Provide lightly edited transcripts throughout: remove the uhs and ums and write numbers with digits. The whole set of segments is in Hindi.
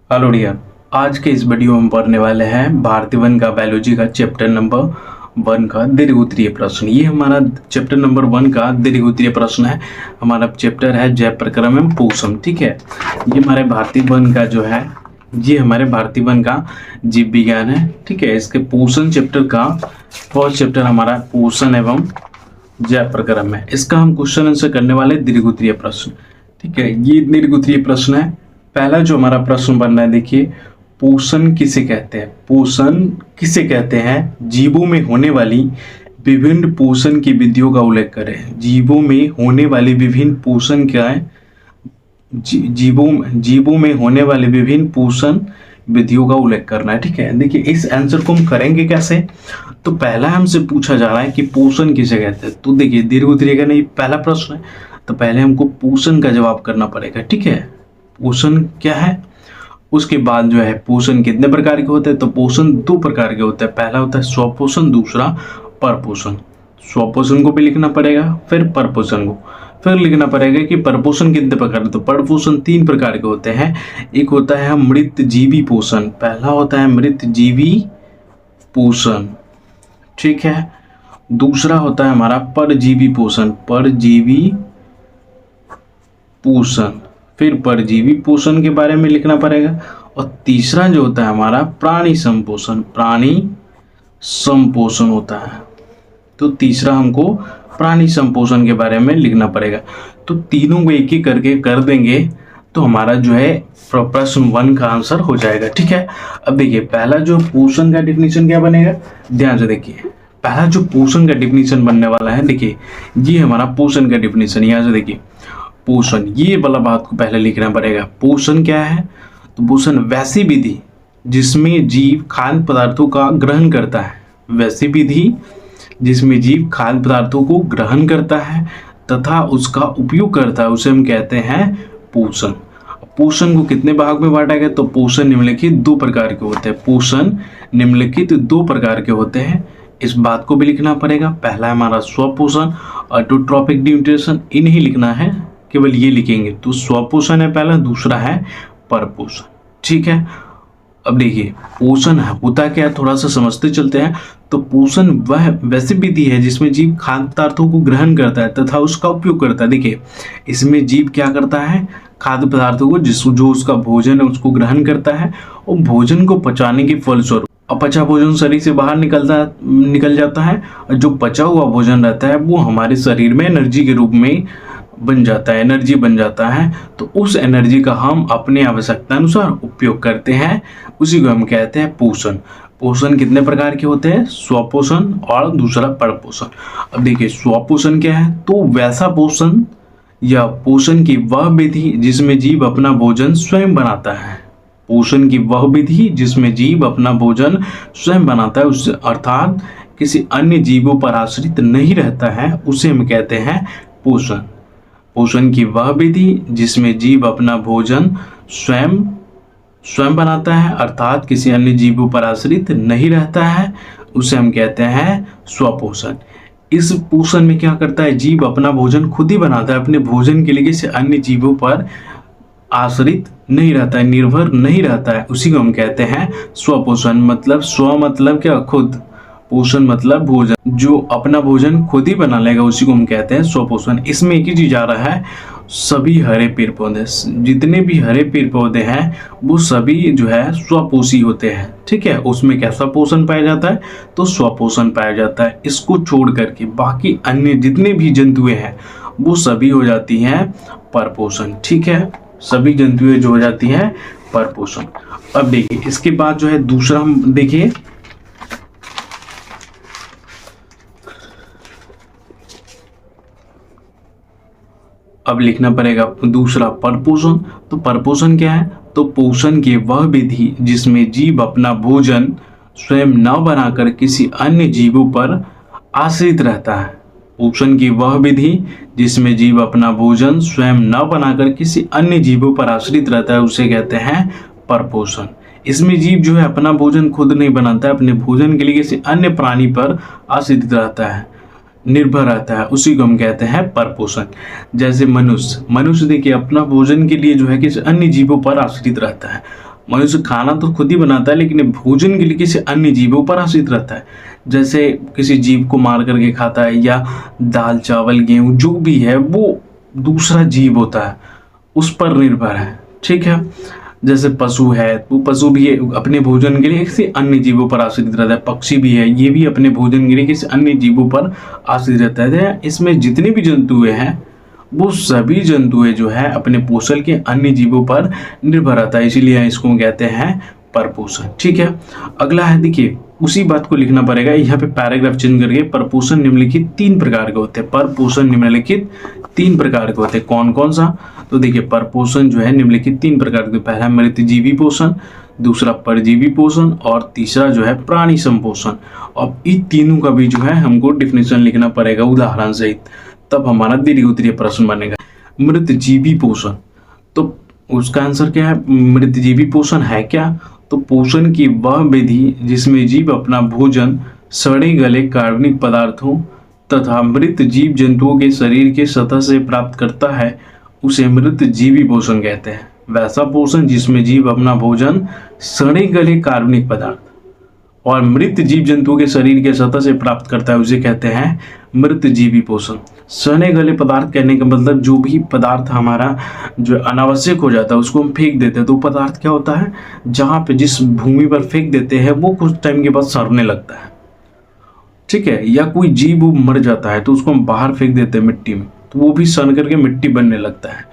Hello dear. आज के इस वीडियो में पढ़ने वाले हैं भारतीय वन का बायोलॉजी का चैप्टर नंबर 1 का दीर्घोत्तरीय प्रश्न। ये हमारा चैप्टर नंबर 1 का दीर्घोत्तरीय प्रश्न है। हमारा चैप्टर है जैव प्रक्रम एवं पोषण। ठीक है, ये हमारे भारतीय वन का जो है, ये हमारे भारतीय वन का जीव विज्ञान है। ठीक है, इसके पोषण चैप्टर का फर्स्ट चैप्टर हमारा पोषण एवं जैव प्रक्रम है। इसका हम क्वेश्चन आंसर करने वाले दीर्घोत्तरीय प्रश्न। ठीक है, ये दीर्घोत्तरीय प्रश्न है। पहला जो हमारा प्रश्न बन रहा है, देखिए, पोषण किसे कहते हैं? पोषण किसे कहते हैं? जीवों में होने वाली विभिन्न पोषण की विधियों का उल्लेख करें। जीवों में होने वाली विभिन्न पोषण क्या है? जीवों में होने वाले विभिन्न पोषण विधियों का उल्लेख करना है। ठीक है, देखिए इस आंसर को हम करेंगे कैसे? तो पहला हमसे पूछा जा रहा है कि पोषण किसे कहते हैं। तो देखिए दीर्घोत्तरीय का नहीं, पहला प्रश्न है, तो पहले हमको पोषण का जवाब करना पड़ेगा। ठीक है, पोषण क्या है, उसके बाद जो है पोषण कितने प्रकार के होते हैं? तो पोषण 2 प्रकार के होते हैं। पहला होता है स्वपोषण, दूसरा परपोषण। स्वपोषण को भी लिखना पड़ेगा, फिर परपोषण को फिर लिखना पड़ेगा कि परपोषण कितने प्रकार के। तो परपोषण 3 प्रकार के होते हैं। एक होता है मृत जीवी पोषण, पहला होता है मृत जीवी पोषण। ठीक है, दूसरा होता है हमारा परजीवी पोषण, परजीवी पोषण, फिर परजीवी पोषण के बारे में लिखना पड़ेगा। और तीसरा जो होता है हमारा प्राणी संपोषण, प्राणी संपोषण होता है। तो तीसरा हमको प्राणी संपोषण के बारे में लिखना पड़ेगा। तो तीनों को एक एक करके कर देंगे तो हमारा जो है प्रश्न 1 का आंसर हो जाएगा। ठीक है, अब देखिए पहला जो पोषण का डिफिनीशन क्या बनेगा, ध्यान से देखिए। पहला जो पोषण का डिफिनीशन बनने वाला है, देखिए ये हमारा पोषण का डिफिनीशन। यहाँ से देखिए पोषण, ये वाला बात को पहले लिखना पड़ेगा। पोषण क्या है? तो पोषण वैसी विधि जिसमें जीव खाद्य पदार्थों का ग्रहण करता है, वैसी विधि जिसमें जीव खाद्य पदार्थों को ग्रहण करता है तथा उसका उपयोग करता है, उसे हम कहते हैं पोषण। पोषण को कितने भाग में बांटा गया? तो पोषण निम्नलिखित 2 प्रकार के होते हैं। पोषण निम्नलिखित 2 प्रकार के होते हैं, इस बात को भी लिखना पड़ेगा। पहला है हमारा स्वपोषण, ऑटोट्रॉपिक न्यूट्रिशन, इन्हीं लिखना है, केवल ये लिखेंगे। तो स्वपोषण है पहला, दूसरा है परपोषण। ठीक है, अब देखिए पोषण होता क्या है, थोड़ा सा समझते चलते हैं। तो पोषण वह वैसी विधि है जिसमें जीव खाद्य पदार्थों को ग्रहण करता है तथा उसका उपयोग करता है। देखिए इसमें जीव क्या करता है, खाद्य पदार्थों को जो उसका भोजन है उसको ग्रहण करता है और भोजन को पचाने के फलस्वरूप अपचा भोजन शरीर से बाहर निकल जाता है, और जो पचा हुआ भोजन रहता है वो हमारे शरीर में एनर्जी के रूप में बन जाता है, एनर्जी बन जाता है। तो उस एनर्जी का हम अपने आवश्यकता अनुसार उपयोग करते हैं, उसी को हम कहते हैं पोषण। पोषण कितने प्रकार के होते हैं? स्वपोषण और दूसरा परपोषण। अब देखिए स्वपोषण क्या है? तो वैसा पोषण या पोषण की वह विधि जिसमें जीव अपना भोजन स्वयं बनाता है। पोषण की वह विधि जिसमें जीव अपना भोजन स्वयं बनाता है, उस अर्थात किसी अन्य जीवों पर आश्रित नहीं रहता है, उसे हम कहते हैं पोषण। पोषण की वह विधि जिसमें जीव अपना भोजन स्वयं बनाता है, अर्थात किसी अन्य जीवों पर आश्रित नहीं रहता है, उसे हम कहते हैं स्वपोषण। इस पोषण में क्या करता है, जीव अपना भोजन खुद ही बनाता है, अपने भोजन के लिए किसी अन्य जीवों पर आश्रित नहीं रहता है, निर्भर नहीं रहता है, उसी को हम कहते हैं स्वपोषण। मतलब स्व मतलब क्या, खुद, पोषण मतलब भोजन, जो अपना भोजन खुद ही बना लेगा उसी को हम कहते हैं स्वपोषण। इसमें एक ही चीज आ रहा है, सभी हरे पेड़ पौधे, जितने भी हरे पेड़ पौधे हैं वो सभी जो है स्वपोषी होते हैं। ठीक है, उसमें कैसा पोषण पाया जाता है? तो स्वपोषण पाया जाता है। इसको छोड़ करके बाकी अन्य जितने भी जंतुएं हैं वो सभी हो जाती हैं परपोषण। ठीक है, सभी जंतुएं जो हो जाती हैं परपोषण। अब देखिए इसके बाद जो है दूसरा हम देखिए, अब लिखना पड़ेगा दूसरा परपोषण। तो परपोषण क्या है? तो पोषण की वह विधि जिसमें जीव अपना भोजन स्वयं न बनाकर किसी अन्य जीवों पर आश्रित रहता है। पोषण की वह विधि जिसमें जीव अपना भोजन स्वयं न बनाकर किसी अन्य जीवों पर आश्रित रहता है, उसे कहते हैं परपोषण। इसमें जीव जो है अपना भोजन खुद नहीं बनाता है, अपने भोजन के लिए किसी अन्य प्राणी पर आश्रित रहता है, निर्भर रहता है, उसी को हम कहते हैं परपोषण। जैसे मनुष्य देखिए अपना भोजन के लिए जो है किसी अन्य जीवों पर आश्रित रहता है। मनुष्य खाना तो खुद ही बनाता है, लेकिन भोजन के लिए किसी अन्य जीवों पर आश्रित रहता है। जैसे किसी जीव को मार करके खाता है, या दाल चावल गेहूं जो भी है वो दूसरा जीव होता है, उस पर निर्भर है। ठीक है, जैसे पशु है, वो पशु भी अपने भोजन के लिए किसी अन्य जीवों पर आश्रित रहता है। पक्षी भी है, ये भी अपने भोजन के लिए किसी अन्य जीवों पर आश्रित रहता है। इसमें जितने भी जंतु हैं वो सभी जंतु जो है अपने पोषण के अन्य जीवों पर निर्भर रहता है, इसीलिए इसको कहते हैं परपोषण। ठीक है, अगला है, देखिए उसी बात को लिखना पड़ेगा यहाँ पे पैराग्राफ चेंज करके। परपोषण निम्नलिखित 3 प्रकार के होते हैं। परपोषण निम्नलिखित 3 प्रकार के होते हैं। कौन कौन सा? तो देखिए परपोषण जो है निम्नलिखित 3 प्रकार के। पहला मृतजीवी पोषण, दूसरा परजीवी पोषण, और तीसरा जो है प्राणी संपोषण। अब इन तीनों का भी जो है हमको डिफिनेशन लिखना पड़ेगा उदाहरण सहित, तब हमारा दीर्घ उत्तरीय प्रश्न बनेगा। मृतजीवी पोषण, तो उसका आंसर क्या है? मृतजीवी पोषण है क्या? तो पोषण की वह विधि जिसमें जीव अपना भोजन सड़े गले कार्बनिक पदार्थों तथा मृत जीव जंतुओं के शरीर के सतह से प्राप्त करता है, उसे मृतजीवी पोषण कहते हैं। वैसा पोषण जिसमें जीव अपना भोजन सड़े गले कार्बनिक पदार्थ और मृत जीव जंतुओं के शरीर के सतह से प्राप्त करता है, उसे कहते हैं मृतजीवी पोषण। सड़े गले पदार्थ कहने का मतलब जो भी पदार्थ हमारा जो अनावश्यक हो जाता है उसको हम फेंक देते हैं। तो पदार्थ क्या होता है? जहाँ पे जिस भूमि पर फेंक देते हैं वो कुछ टाइम के बाद सड़ने लगता है। ठीक है, या कोई जीव मर जाता है तो उसको हम बाहर फेंक देते हैं मिट्टी में, तो वो भी सड़ करके मिट्टी बनने लगता है।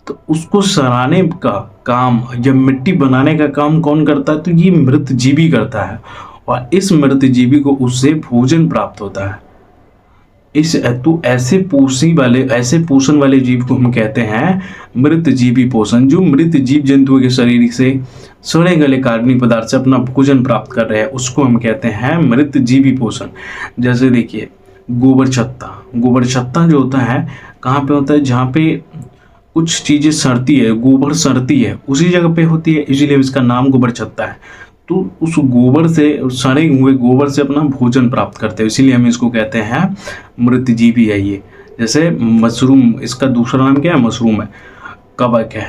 तो उसको सड़ाने का काम या मिट्टी बनाने का काम कौन करता है? तो ये मृतजीवी करता है, और इस मृतजीवी को उससे भोजन प्राप्त होता है। ऐसे पोषण वाले जीव को हम कहते हैं मृतजीवी पोषण, जो मृत जीव जंतुओं के शरीर से सड़े गले कार्बनिक पदार्थ से अपना भोजन प्राप्त कर रहे हैं, उसको हम कहते हैं मृतजीवी पोषण। जैसे देखिए गोबर छत्ता जो होता है कहाँ पे होता है? जहाँ पे कुछ चीजें सड़ती है, गोबर सड़ती है, उसी जगह पे होती है, इसीलिए इसका नाम गोबर छत्ता है। तो उस गोबर से, सड़े हुए गोबर से अपना भोजन प्राप्त करते हैं, इसीलिए हम इसको कहते हैं मृतजीवी है ये। जैसे मशरूम, इसका दूसरा नाम क्या है? मशरूम है। कवक है,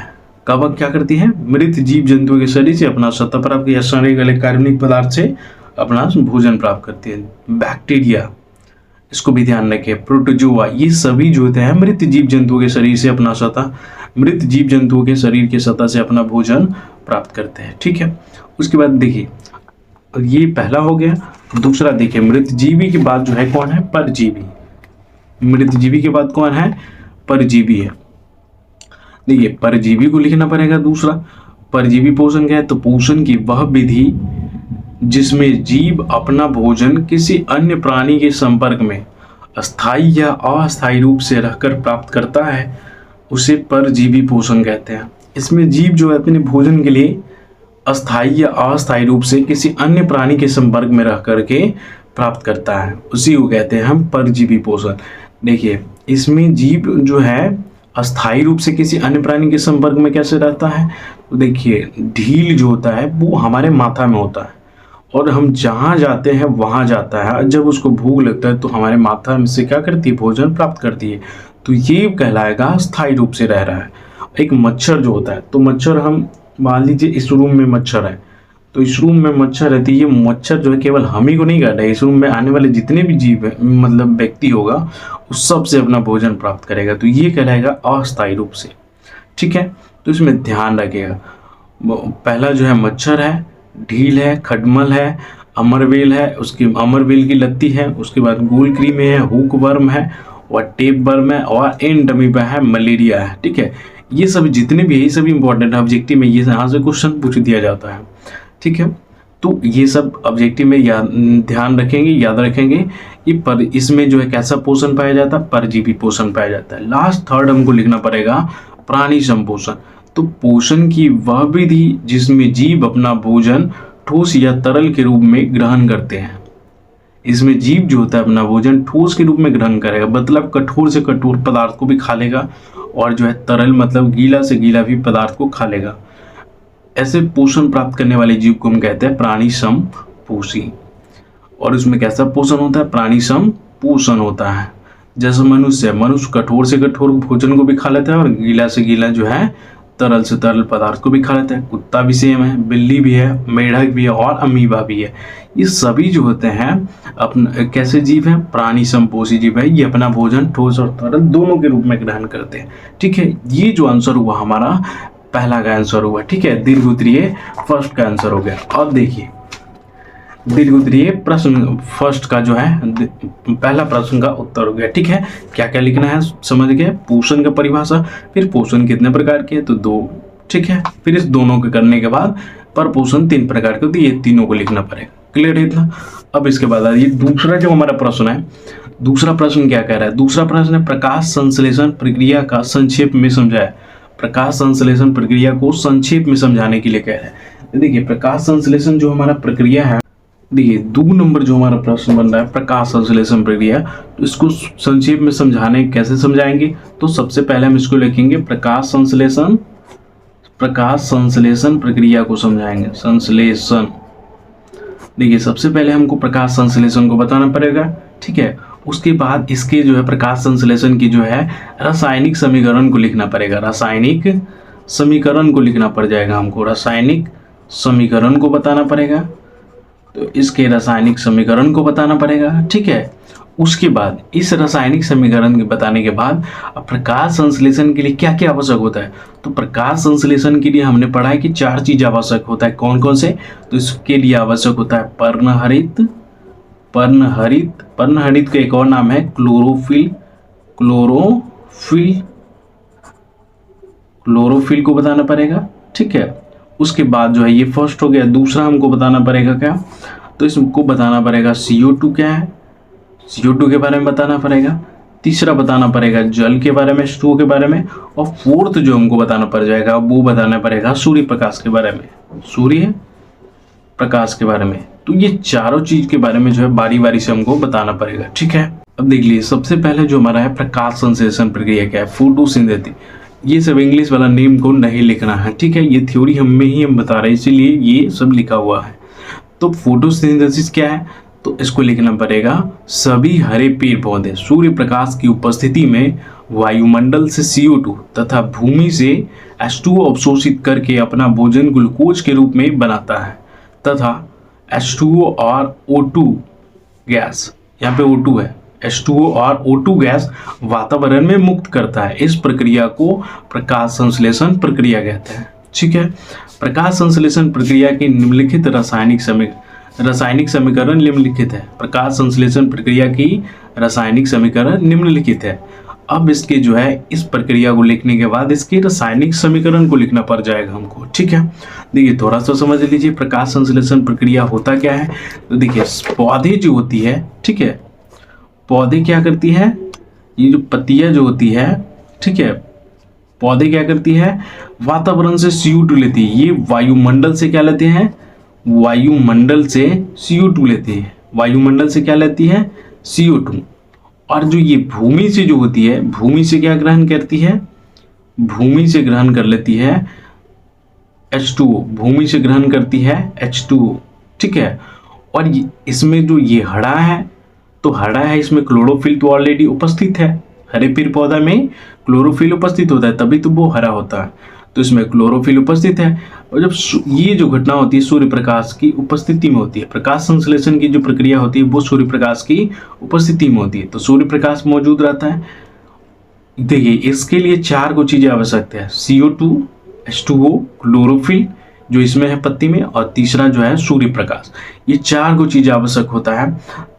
कवक क्या करती है? मृत जीव जंतुओं के शरीर से अपना सतह प्राप्त या सड़े गले कार्बनिक पदार्थ से अपना भोजन प्राप्त करती है। बैक्टीरिया, इसको भी ध्यान रखें। प्रोटोजोआ, ये सभी जो होते हैं मृत जीव जंतुओं के शरीर से अपना मृत जीव जंतुओं के शरीर के सतह से अपना भोजन प्राप्त करते हैं। ठीक है, उसके बाद देखिए ये पहला हो गया। दूसरा देखिए मृतजीवी के बाद जो है कौन है? परजीवी। मृतजीवी के बाद कौन है? परजीवी है। देखिए परजीवी को लिखना पड़ेगा दूसरा। परजीवी पोषण क्या है? तो पोषण की वह विधि जिसमें जीव अपना भोजन किसी अन्य प्राणी के संपर्क में अस्थायी या अस्थायी रूप से रहकर प्राप्त करता है, उसे परजीवी पोषण कहते हैं। इसमें जीव जो है अपने भोजन के लिए अस्थायी या अस्थायी रूप से किसी अन्य प्राणी के संपर्क में रह करके प्राप्त करता है, उसी को कहते हैं हम परजीवी पोषण। देखिए इसमें जीव जो है अस्थायी रूप से किसी अन्य प्राणी के संपर्क में कैसे रहता है? तो देखिए ढील जो होता है वो हमारे माथा में होता है, और हम जहाँ जाते हैं वहाँ जाता है। जब उसको भूख लगता है तो हमारे माथा में से क्या करती है? भोजन प्राप्त करती है। तो ये कहलाएगा स्थायी रूप से रह रहा है। एक मच्छर जो होता है, तो मच्छर, हम मान लीजिए इस रूम में मच्छर है, तो इस रूम में मच्छर रहती है। ये मच्छर जो है केवल हम ही को नहीं काटा है, इस रूम में आने वाले जितने भी जीव है, मतलब व्यक्ति होगा, उस सब से अपना भोजन प्राप्त करेगा। तो ये कहलाएगा अस्थायी रूप से। ठीक है, तो इसमें ध्यान रखिएगा। पहला जो है मच्छर है, ढील है, खटमल है, अमरवेल है, उसकी अमरवेल की लत्ती है, उसके बाद गोल क्रीमे है, हुक वर्म है, और टेप वर्म है, और एंडमीबा है, मलेरिया है। ठीक है, ये सब जितने भी है ये सभी इंपॉर्टेंट है। ऑब्जेक्टिव में ये यहाँ से क्वेश्चन पूछ दिया जाता है। ठीक है, तो ये सब ऑब्जेक्टिव में ध्यान रखेंगे, याद रखेंगे। ये पर इसमें जो है कैसा पोषण पाया जाता है? परजीवी पोषण पाया जाता है। लास्ट थर्ड हमको लिखना पड़ेगा प्राणी संपोषण। तो पोषण की वह विधि जिसमें जीव अपना भोजन ठोस या तरल के रूप में ग्रहण करते हैं। इसमें जीव जो होता है अपना भोजन ठोस के रूप में ग्रहण करेगा, मतलब कठोर से कठोर पदार्थ को भी खा लेगा, और जो है तरल मतलब गीला से गीला भी पदार्थ को खा लेगा। ऐसे पोषण प्राप्त करने वाले जीव को हम कहते हैं प्राणी समपोषी। और उसमें कैसा पोषण होता है? प्राणी समपोषण होता है। जैसे मनुष्य कठोर से कठोर भोजन को भी खा लेता है, और गीला से गीला जो है तरल से तरल पदार्थ को भी खा लेता है। कुत्ता भी सेम है, बिल्ली भी है, मेढक भी है और अमीबा भी है। ये सभी जो होते हैं अपना कैसे जीव हैं, प्राणी संपोषी जीव है। ये अपना भोजन ठोस और तरल दोनों के रूप में ग्रहण करते हैं। ठीक है, ये जो आंसर हुआ हमारा पहला का आंसर हुआ। ठीक है, दीर्घोत्तरीय फर्स्ट का आंसर हो गया। अब देखिए दीर्घोत्तरीय प्रश्न फर्स्ट का जो है पहला प्रश्न का उत्तर हो गया। ठीक है, क्या क्या लिखना है समझ गए। पोषण का परिभाषा, फिर पोषण कितने प्रकार के, तो 2। ठीक है, फिर इस दोनों के करने के बाद पर पोषण 3 प्रकार के होते हैं, ये तीनों को लिखना पड़ेगा। क्लियर है इतना। अब इसके बाद आइए दूसरा जो हमारा प्रश्न है, दूसरा प्रश्न क्या कह रहा है। दूसरा प्रश्न है प्रकाश संश्लेषण प्रक्रिया का संक्षेप में समझाया। प्रकाश संश्लेषण प्रक्रिया को संक्षेप में समझाने के लिए कह रहे हैं। देखिए प्रकाश संश्लेषण जो हमारा प्रक्रिया है, देखिए 2 नंबर जो हमारा प्रश्न बन रहा है प्रकाश संश्लेषण प्रक्रिया, तो इसको संक्षेप में समझाने कैसे समझाएंगे। तो सबसे पहले हम इसको लिखेंगे प्रकाश संश्लेषण प्रक्रिया को समझाएंगे। संश्लेषण, देखिए सबसे पहले हमको प्रकाश संश्लेषण को बताना पड़ेगा। ठीक है, उसके बाद इसके जो है प्रकाश संश्लेषण की जो है रासायनिक समीकरण को लिखना पड़ेगा। रासायनिक समीकरण को लिखना पड़ जाएगा हमको, रासायनिक समीकरण को बताना पड़ेगा। तो इसके रासायनिक समीकरण को बताना पड़ेगा। ठीक है, उसके बाद इस रासायनिक समीकरण के बताने के बाद अब प्रकाश संश्लेषण के लिए क्या क्या आवश्यक होता है। तो प्रकाश संश्लेषण के लिए हमने पढ़ा है कि 4 चीज आवश्यक होता है। कौन कौन से, तो इसके लिए आवश्यक होता है पर्णहरित का एक और नाम है क्लोरोफिल को बताना पड़ेगा। ठीक है, उसके बाद जो है ये फर्स्ट हो गया। दूसरा हमको बताना पड़ेगा क्या, तो इसको बताना पड़ेगा CO2 क्या है, CO2 के बारे में बताना पड़ेगा। तीसरा बताना पड़ेगा जल के बारे में, H2O के बारे में। और फोर्थ जो हमको बताना पड़ जाएगा वो बताना पड़ेगा सूर्य प्रकाश के बारे में, सूर्य प्रकाश के बारे में। तो ये चारों चीज के बारे में जो है बारी बारी से हमको बताना पड़ेगा। ठीक है, अब देख लीजिए सबसे पहले जो हमारा है प्रकाश संश्लेषण प्रक्रिया क्या है, फोटोसिंथेसिस। ये सब इंग्लिश वाला नेम को नहीं लिखना है। ठीक है, ये थ्योरी हम बता रहे हैं, इसीलिए ये सब लिखा हुआ है। तो फोटोसिंथेसिस क्या है, तो इसको लिखना पड़ेगा सभी हरे पेड़ पौधे सूर्य प्रकाश की उपस्थिति में वायुमंडल से CO2 तथा भूमि से H2O अवशोषित करके अपना भोजन ग्लूकोज के रूप में बनाता है तथा H2O और O2 गैस, यहाँ पे O2 है, H2O और O2 गैस वातावरण में मुक्त करता है। इस प्रक्रिया को प्रकाश संश्लेषण प्रक्रिया कहते हैं। ठीक है, प्रकाश संश्लेषण प्रक्रिया की निम्नलिखित रासायनिक समीकरण निम्नलिखित है। प्रकाश संश्लेषण प्रक्रिया की रासायनिक समीकरण निम्नलिखित है। अब इसके जो है इस प्रक्रिया को लिखने के बाद इसके रासायनिक समीकरण को लिखना पड़ जाएगा हमको। ठीक है, देखिए थोड़ा सा समझ लीजिए प्रकाश संश्लेषण प्रक्रिया होता क्या है। तो देखिए पौधे जो होती है, ठीक है, पौधे क्या करती है, ये जो पत्तियां जो होती है, ठीक है, पौधे क्या करती है, वातावरण से CO2 लेती है। ये वायुमंडल से क्या लेते हैं, वायुमंडल से CO2 लेती है। वायुमंडल से क्या लेती है, CO2। और जो ये भूमि से जो होती है, भूमि से क्या ग्रहण करती है, भूमि से ग्रहण कर लेती है H2O, भूमि से ग्रहण करती है H2O। ठीक है, और इसमें जो ये हरा है, तो हरा है, इसमें क्लोरोफिल तो ऑलरेडी उपस्थित है। हरे पेड़ पौधा में क्लोरोफिल उपस्थित होता है, तभी तो वो हरा होता है। तो इसमें क्लोरोफिल उपस्थित है। और जब ये जो घटना होती है सूर्य प्रकाश की उपस्थिति में होती है, प्रकाश संश्लेषण की जो प्रक्रिया होती है वो सूर्य प्रकाश की उपस्थिति में होती है, तो सूर्य प्रकाश मौजूद रहता है। देखिए इसके लिए 4 को चीजें आवश्यक है, CO2, H2O, क्लोरोफिल जो इसमें है पत्ती में, और तीसरा जो है सूर्य प्रकाश। ये 4 को चीजें आवश्यक होता है।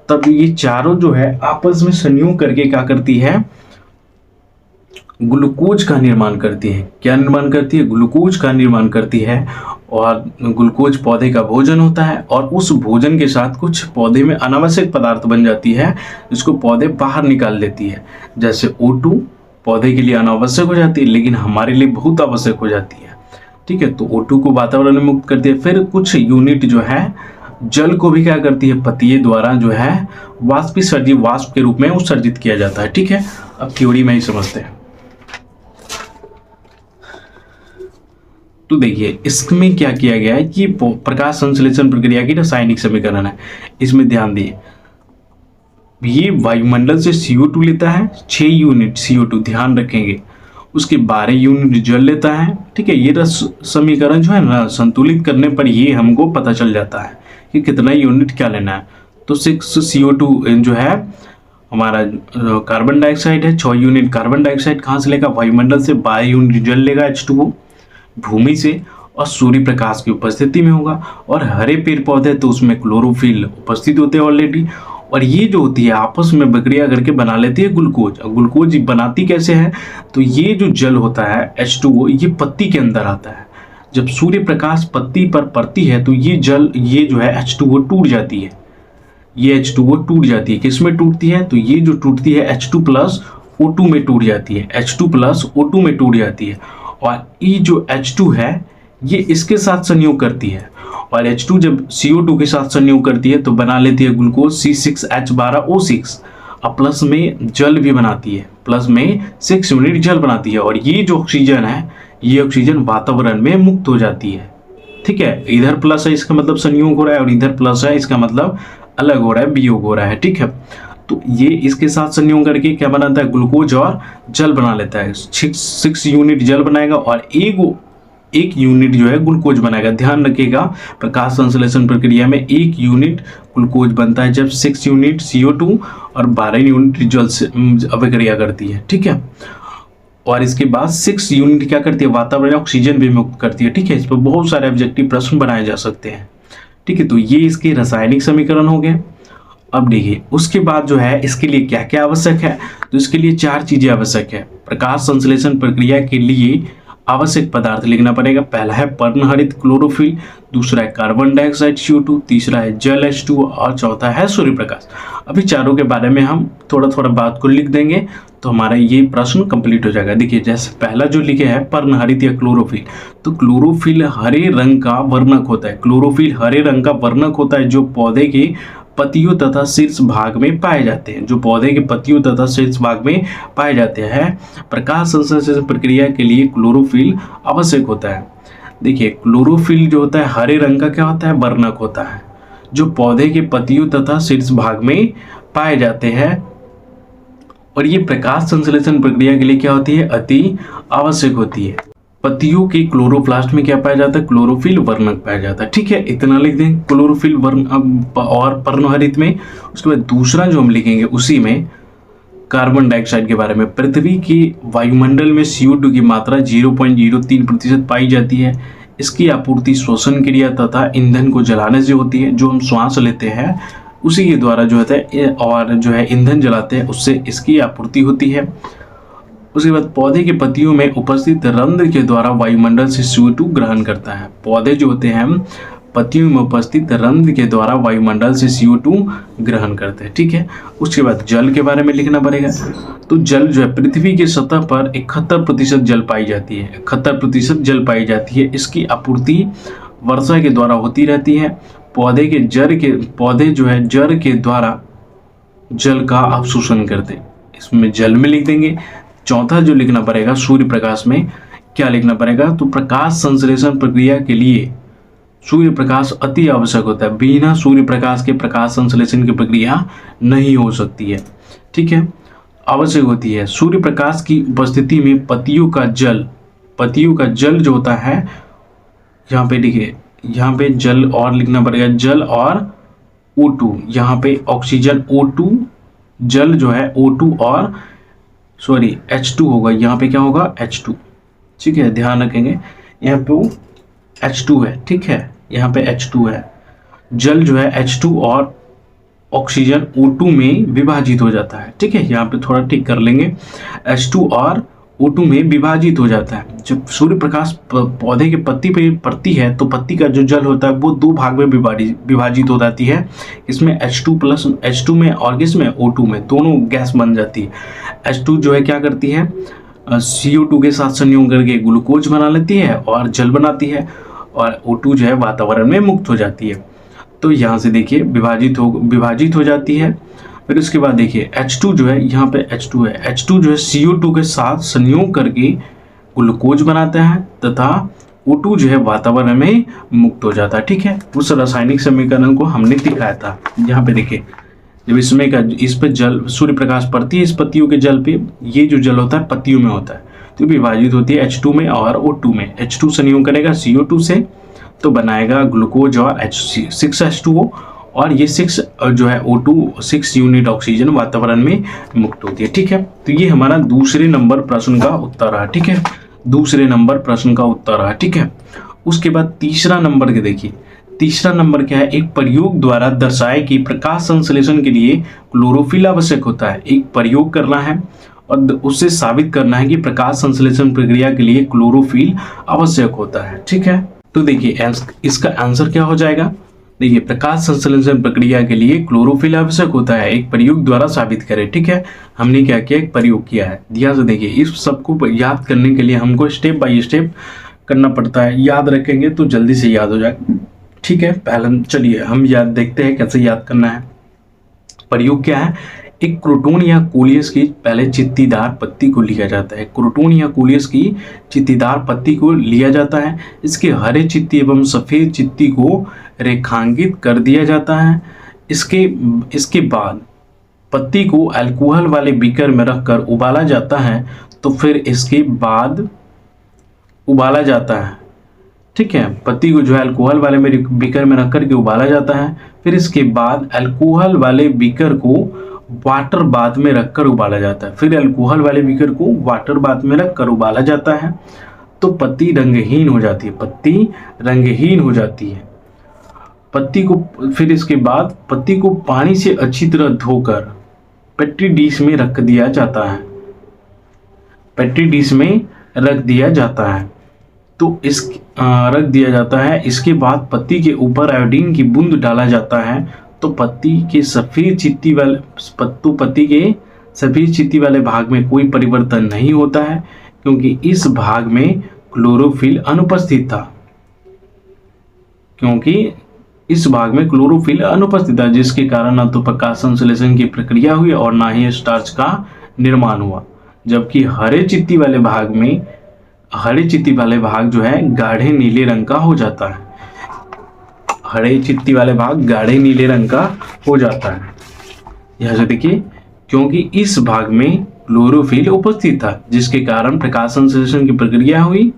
तब ये चारों जो है आपस में संयोग करके क्या करती है, ग्लूकोज का निर्माण करती है। क्या निर्माण करती है, ग्लूकोज का निर्माण करती है। और ग्लूकोज पौधे का भोजन होता है, और उस भोजन के साथ कुछ पौधे में अनावश्यक पदार्थ बन जाती है जिसको पौधे बाहर निकाल देती है। जैसे O2 पौधे के लिए अनावश्यक हो जाती है, लेकिन हमारे लिए बहुत आवश्यक हो जाती है। ठीक है, तो O2 को वातावरण में मुक्त करती है। फिर कुछ यूनिट जो है जल को भी क्या करती है, पत्तियों द्वारा जो है वाष्प के रूप में उत्सर्जित किया जाता है। ठीक है, अब थ्योरी में ही समझते हैं। तो देखिए इसमें क्या किया गया है कि प्रकाश संश्लेषण प्रक्रिया की रासायनिक समीकरण है। इसमें ध्यान दिए, ये वायुमंडल से CO2 लेता है, 6 यूनिट CO2, ध्यान रखेंगे। उसके 12 यूनिट जल लेता है। ठीक है, ये समीकरण जो है ना संतुलित करने पर ये हमको पता चल जाता है कि कितना यूनिट क्या लेना है। तो 6 CO2 जो है हमारा कार्बन डाइऑक्साइड है, 6 यूनिट कार्बन डाइऑक्साइड कहाँ से लेगा, वायुमंडल से। 12 यूनिट जल लेगा H2O भूमि से, और सूर्य प्रकाश की उपस्थिति में होगा। और हरे पेड़ पौधे तो उसमें क्लोरोफिल उपस्थित होते हैं ऑलरेडी, और ये जो होती है आपस में प्रक्रिया करके बना लेती है ग्लूकोज। ग्लूकोज बनाती कैसे है, तो ये जो जल होता है H2O ये पत्ती के अंदर आता है। जब सूर्य प्रकाश पत्ती पर पड़ती है तो ये जल, ये जो है H2O टूट जाती है। ये H2O टूट जाती है, किस में टूटती है, तो ये जो टूटती है H2+O2 में टूट जाती है, H2+O2 में टूट जाती है। और ये जो H2 है ये इसके साथ संयोग करती है, और H2 जब CO2 के साथ संयोग करती है तो बना लेती है ग्लूकोज C6H12O6, और प्लस में जल भी बनाती है, प्लस में 6 यूनिट जल बनाती है। और ये जो ऑक्सीजन है, ये ऑक्सीजन वातावरण में मुक्त हो जाती है। ठीक है, इधर प्लस है इसका मतलब संयोग हो रहा है, और इधर प्लस है इसका मतलब अलग हो रहा है, वियोग हो रहा है। ठीक है, तो ये इसके साथ संयोग करके क्या बनाता है, ग्लूकोज और जल बना लेता है। 6 यूनिट जल बनाएगा और एक यूनिट जो है ग्लूकोज बनाएगा। ध्यान रखिएगा, प्रकाश संश्लेषण प्रक्रिया में 1 यूनिट ग्लूकोज बनता है जब 6 यूनिट CO2 और 12 यूनिट जल से अभिक्रिया करती है। ठीक है, और इसके बाद 6 यूनिट क्या करती है, वातावरण ऑक्सीजन भी मुक्त करती है। ठीक है, इस पर बहुत सारे ऑब्जेक्टिव प्रश्न बनाए जा सकते हैं। ठीक है, तो ये इसके रासायनिक समीकरण हो गए। अब देखिए उसके बाद जो है इसके लिए क्या क्या आवश्यक है, तो इसके लिए 4 चीजें आवश्यक है। प्रकाश संश्लेषण प्रक्रिया के लिए आवश्यक पदार्थ लिखना पड़ेगा। पहला है पर्णहरित क्लोरोफिल, दूसरा है कार्बन डाइऑक्साइड CO2, तीसरा है जल H2O, और चौथा है सूर्य प्रकाश। अभी चारों के बारे में हम थोड़ा थोड़ा बात को लिख देंगे तो हमारा ये प्रश्न कंप्लीट हो जाएगा। देखिए जैसे पहला जो लिखे है पर्णहरित या क्लोरोफिल, तो क्लोरोफिल हरे रंग का वर्णक होता है। क्लोरोफिल हरे रंग का वर्णक होता है जो पौधे के पत्तियों तथा शीर्ष भाग में पाए जाते हैं, जो पौधे के पत्तियों तथा शीर्ष भाग में पाए जाते हैं। प्रकाश संश्लेषण प्रक्रिया के लिए क्लोरोफिल आवश्यक होता है। देखिए क्लोरोफिल जो होता है हरे रंग का क्या होता है, वर्णक होता है, जो पौधे के पत्तियों तथा शीर्ष भाग में पाए जाते हैं। और ये प्रकाश संश्लेषण प्रक्रिया के लिए क्या होती है, अति आवश्यक होती है। पत्तियों के क्लोरोप्लास्ट में क्या पाया जाता है, क्लोरोफिल वर्णक पाया जाता है। ठीक है, इतना लिख दें क्लोरोफिल वर्ण और पर्णहरित में। उसके बाद दूसरा जो हम लिखेंगे उसी में कार्बन डाइऑक्साइड के बारे में। पृथ्वी की वायुमंडल में CO2 की मात्रा 0.03% पाई जाती है। इसकी आपूर्ति श्वसन क्रिया तथा ईंधन को जलाने से होती है। जो हम श्वास लेते हैं उसी के द्वारा जो होता है, और जो है ईंधन जलाते हैं उससे इसकी आपूर्ति होती है। उसके बाद पौधे के पत्तियों में उपस्थित रंध्र के द्वारा वायुमंडल से CO2 ग्रहण करता है। पौधे जो होते हैं पत्तियों में उपस्थित रंध्र के द्वारा वायुमंडल से CO2 ग्रहण करते हैं। ठीक है, उसके बाद जल के बारे में लिखना पड़ेगा। तो जल जो है पृथ्वी की सतह पर 71% जल पाई जाती है, 71% जल पाई जाती है। इसकी आपूर्ति वर्षा के द्वारा होती रहती है। पौधे जो है जड़ के द्वारा जल का अवशोषण करते हैं, इसमें जल में लिख देंगे। चौथा जो लिखना पड़ेगा सूर्य प्रकाश में क्या लिखना पड़ेगा, तो प्रकाश संश्लेषण प्रक्रिया के लिए सूर्य प्रकाश अति आवश्यक होता है। बिना सूर्य प्रकाश के प्रकाश संश्लेषण की प्रक्रिया नहीं हो सकती है। ठीक है, आवश्यक होती है। सूर्य प्रकाश की उपस्थिति में पत्तियों का जल जो होता है, यहाँ पे देखिए, यहाँ पे जल और लिखना पड़ेगा, जल और O2, यहाँ पे ऑक्सीजन O2, जल जो है O2 और H2 होगा। यहाँ पे क्या होगा, H2। ठीक है, ध्यान रखेंगे, यहाँ पे H2 है। ठीक है, यहाँ पे H2 है। जल जो है H2 और ऑक्सीजन O2 में विभाजित हो जाता है। ठीक है, यहाँ पे थोड़ा ठीक कर लेंगे, H2 और O2 में विभाजित हो जाता है। जब सूर्य प्रकाश पौधे के पत्ती पे पड़ती है तो पत्ती का जो जल होता है वो 2 भाग में विभाजित हो जाती है। इसमें H2 में और किसमें, O2 में, दोनों गैस बन जाती है। H2 जो है क्या करती है, CO2 के साथ संयोग करके ग्लूकोज बना लेती है और जल बनाती है, और O2 जो है वातावरण में मुक्त हो जाती है। तो यहाँ से देखिए विभाजित हो जाती है। फिर उसके बाद देखिए H2 जो है, यहाँ पे H2 है। H2 जो है CO2 के साथ संयोग करके ग्लूकोज बनाता है तथा O2 जो है वातावरण में मुक्त हो जाता है। ठीक है, उस रासायनिक समीकरण को हमने दिखाया था। यहाँ पे देखिए, जब इस पे जल सूर्य प्रकाश पड़ती है इस पत्तियों के जल पे, ये जो जल होता है पत्तियों में होता है, तो विभाजित होती है H2 में और O2 में। H2 संयोग करेगा CO2 से तो बनाएगा ग्लूकोज और H6H2O, और ये 6 जो है O2 6 यूनिट ऑक्सीजन वातावरण में मुक्त होती है। ठीक है, तो ये हमारा दूसरे नंबर प्रश्न का उत्तर रहा। ठीक है, दूसरे नंबर प्रश्न का उत्तर रहा। ठीक है, उसके बाद तीसरा नंबर के देखिए, तीसरा नंबर क्या है, एक प्रयोग द्वारा दर्शाए कि प्रकाश संश्लेषण के लिए क्लोरोफिल आवश्यक होता है। एक प्रयोग करना है और उससे साबित करना है कि प्रकाश संश्लेषण प्रक्रिया के लिए क्लोरोफिल आवश्यक होता है। ठीक है, तो देखिए इसका आंसर क्या हो जाएगा। देखिए, प्रकाश संश्लेषण प्रक्रिया के लिए क्लोरोफिल आवश्यक होता है, एक प्रयोग द्वारा साबित करें। ठीक है, हमने क्या किया, एक प्रयोग किया है। ध्यान से देखिए, इस सबको याद करने के लिए हमको स्टेप बाय स्टेप करना पड़ता है। याद रखेंगे तो जल्दी से याद हो जाएगा। ठीक है, पहले चलिए हम याद देखते हैं कैसे याद करना है। प्रयोग क्या है, एक क्रोटोन या कोलियस की पहले चित्तीदार पत्ती को लिया जाता है। क्रोटोन या कोलियस की चित्तीदार पत्ती को लिया जाता है, इसके हरे चित्ती एवं सफ़ेद चित्ती को रेखांकित कर दिया जाता है। इसके बाद पत्ती को अल्कोहल वाले बीकर में रखकर उबाला जाता है। तो फिर इसके बाद उबाला जाता है। ठीक है, पत्ती को जो है अल्कोहल वाले में बीकर में रख कर के उबाला जाता है। फिर इसके बाद अल्कोहल वाले बीकर को वाटर बाथ में रखकर उबाला जाता है। फिर अल्कोहल वाले बीकर को वाटर बाथ में रखकर उबाला जाता है तो पत्ती रंगहीन हो जाती है। पत्ती रंगहीन हो जाती है। पत्ती को फिर इसके बाद पत्ती को पानी से अच्छी तरह धोकर पेट्री डिश में रख दिया जाता है। पेट्री डिश में रख दिया जाता है तो रख दिया जाता है। इसके बाद पत्ती के ऊपर आयोडीन की बूंद डाला जाता है तो पत्ती के सफ़ेद चित्ती वाले भाग में कोई परिवर्तन नहीं होता है, क्योंकि इस भाग में क्लोरोफिल अनुपस्थित था। जिसके कारण ना तो प्रकाश संश्लेषण की प्रक्रिया हुई और ना ही स्टार्च का निर्माण हुआ। जबकि हरे चित्ती वाले भाग जो है गाढ़े नीले रंग का हो जाता है। हरे चित्ती वाले भाग गाढ़े नीले रंग का हो जाता है। यहाँ से देखिए, क्योंकि इस भाग में क्लोरोफिल उपस्थित था, जिसके कारण प्रकाश संश्लेषण की प्रक्रिया हुई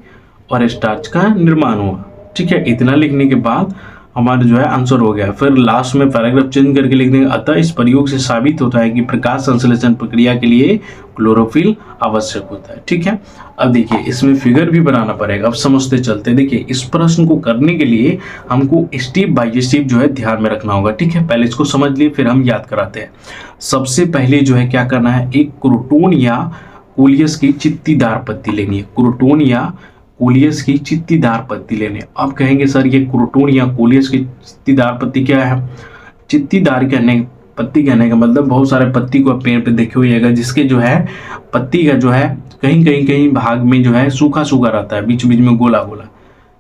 और स्टार्च का निर्माण हुआ। ठीक है, इतना लिखने के बाद हमारा जो है आंसर हो गया। फिर लास्ट में पैराग्राफ चेंज करके लिख देंगे, अतः इस प्रयोग से साबित होता है कि प्रकाश संश्लेषण प्रक्रिया के लिए क्लोरोफिल आवश्यक होता है। ठीक है, अब देखिए इसमें फिगर भी बनाना पड़ेगा। अब समझते चलते, देखिए इस प्रश्न को करने के लिए हमको स्टेप बाय स्टेप जो है ध्यान में रखना होगा। ठीक है, पहले इसको समझ लिए फिर हम याद कराते हैं। सबसे पहले जो है क्या करना है, एक क्रोटोन या कोलियस की चित्तीदार पत्ती लेनी है। क्रोटोन या कोलियस की चित्तीदार पत्ती लेने। अब कहेंगे सर ये क्रोटोन या कोलियस की चित्तीदार पत्ती क्या है। चित्तीदार पत्ती कहने का मतलब बहुत सारे पत्ती को आप पेड़ पे देखे होइएगा, जिसके जो है पत्ती का जो है कहीं भाग में जो है सूखा रहता है, बीच बीच में गोला।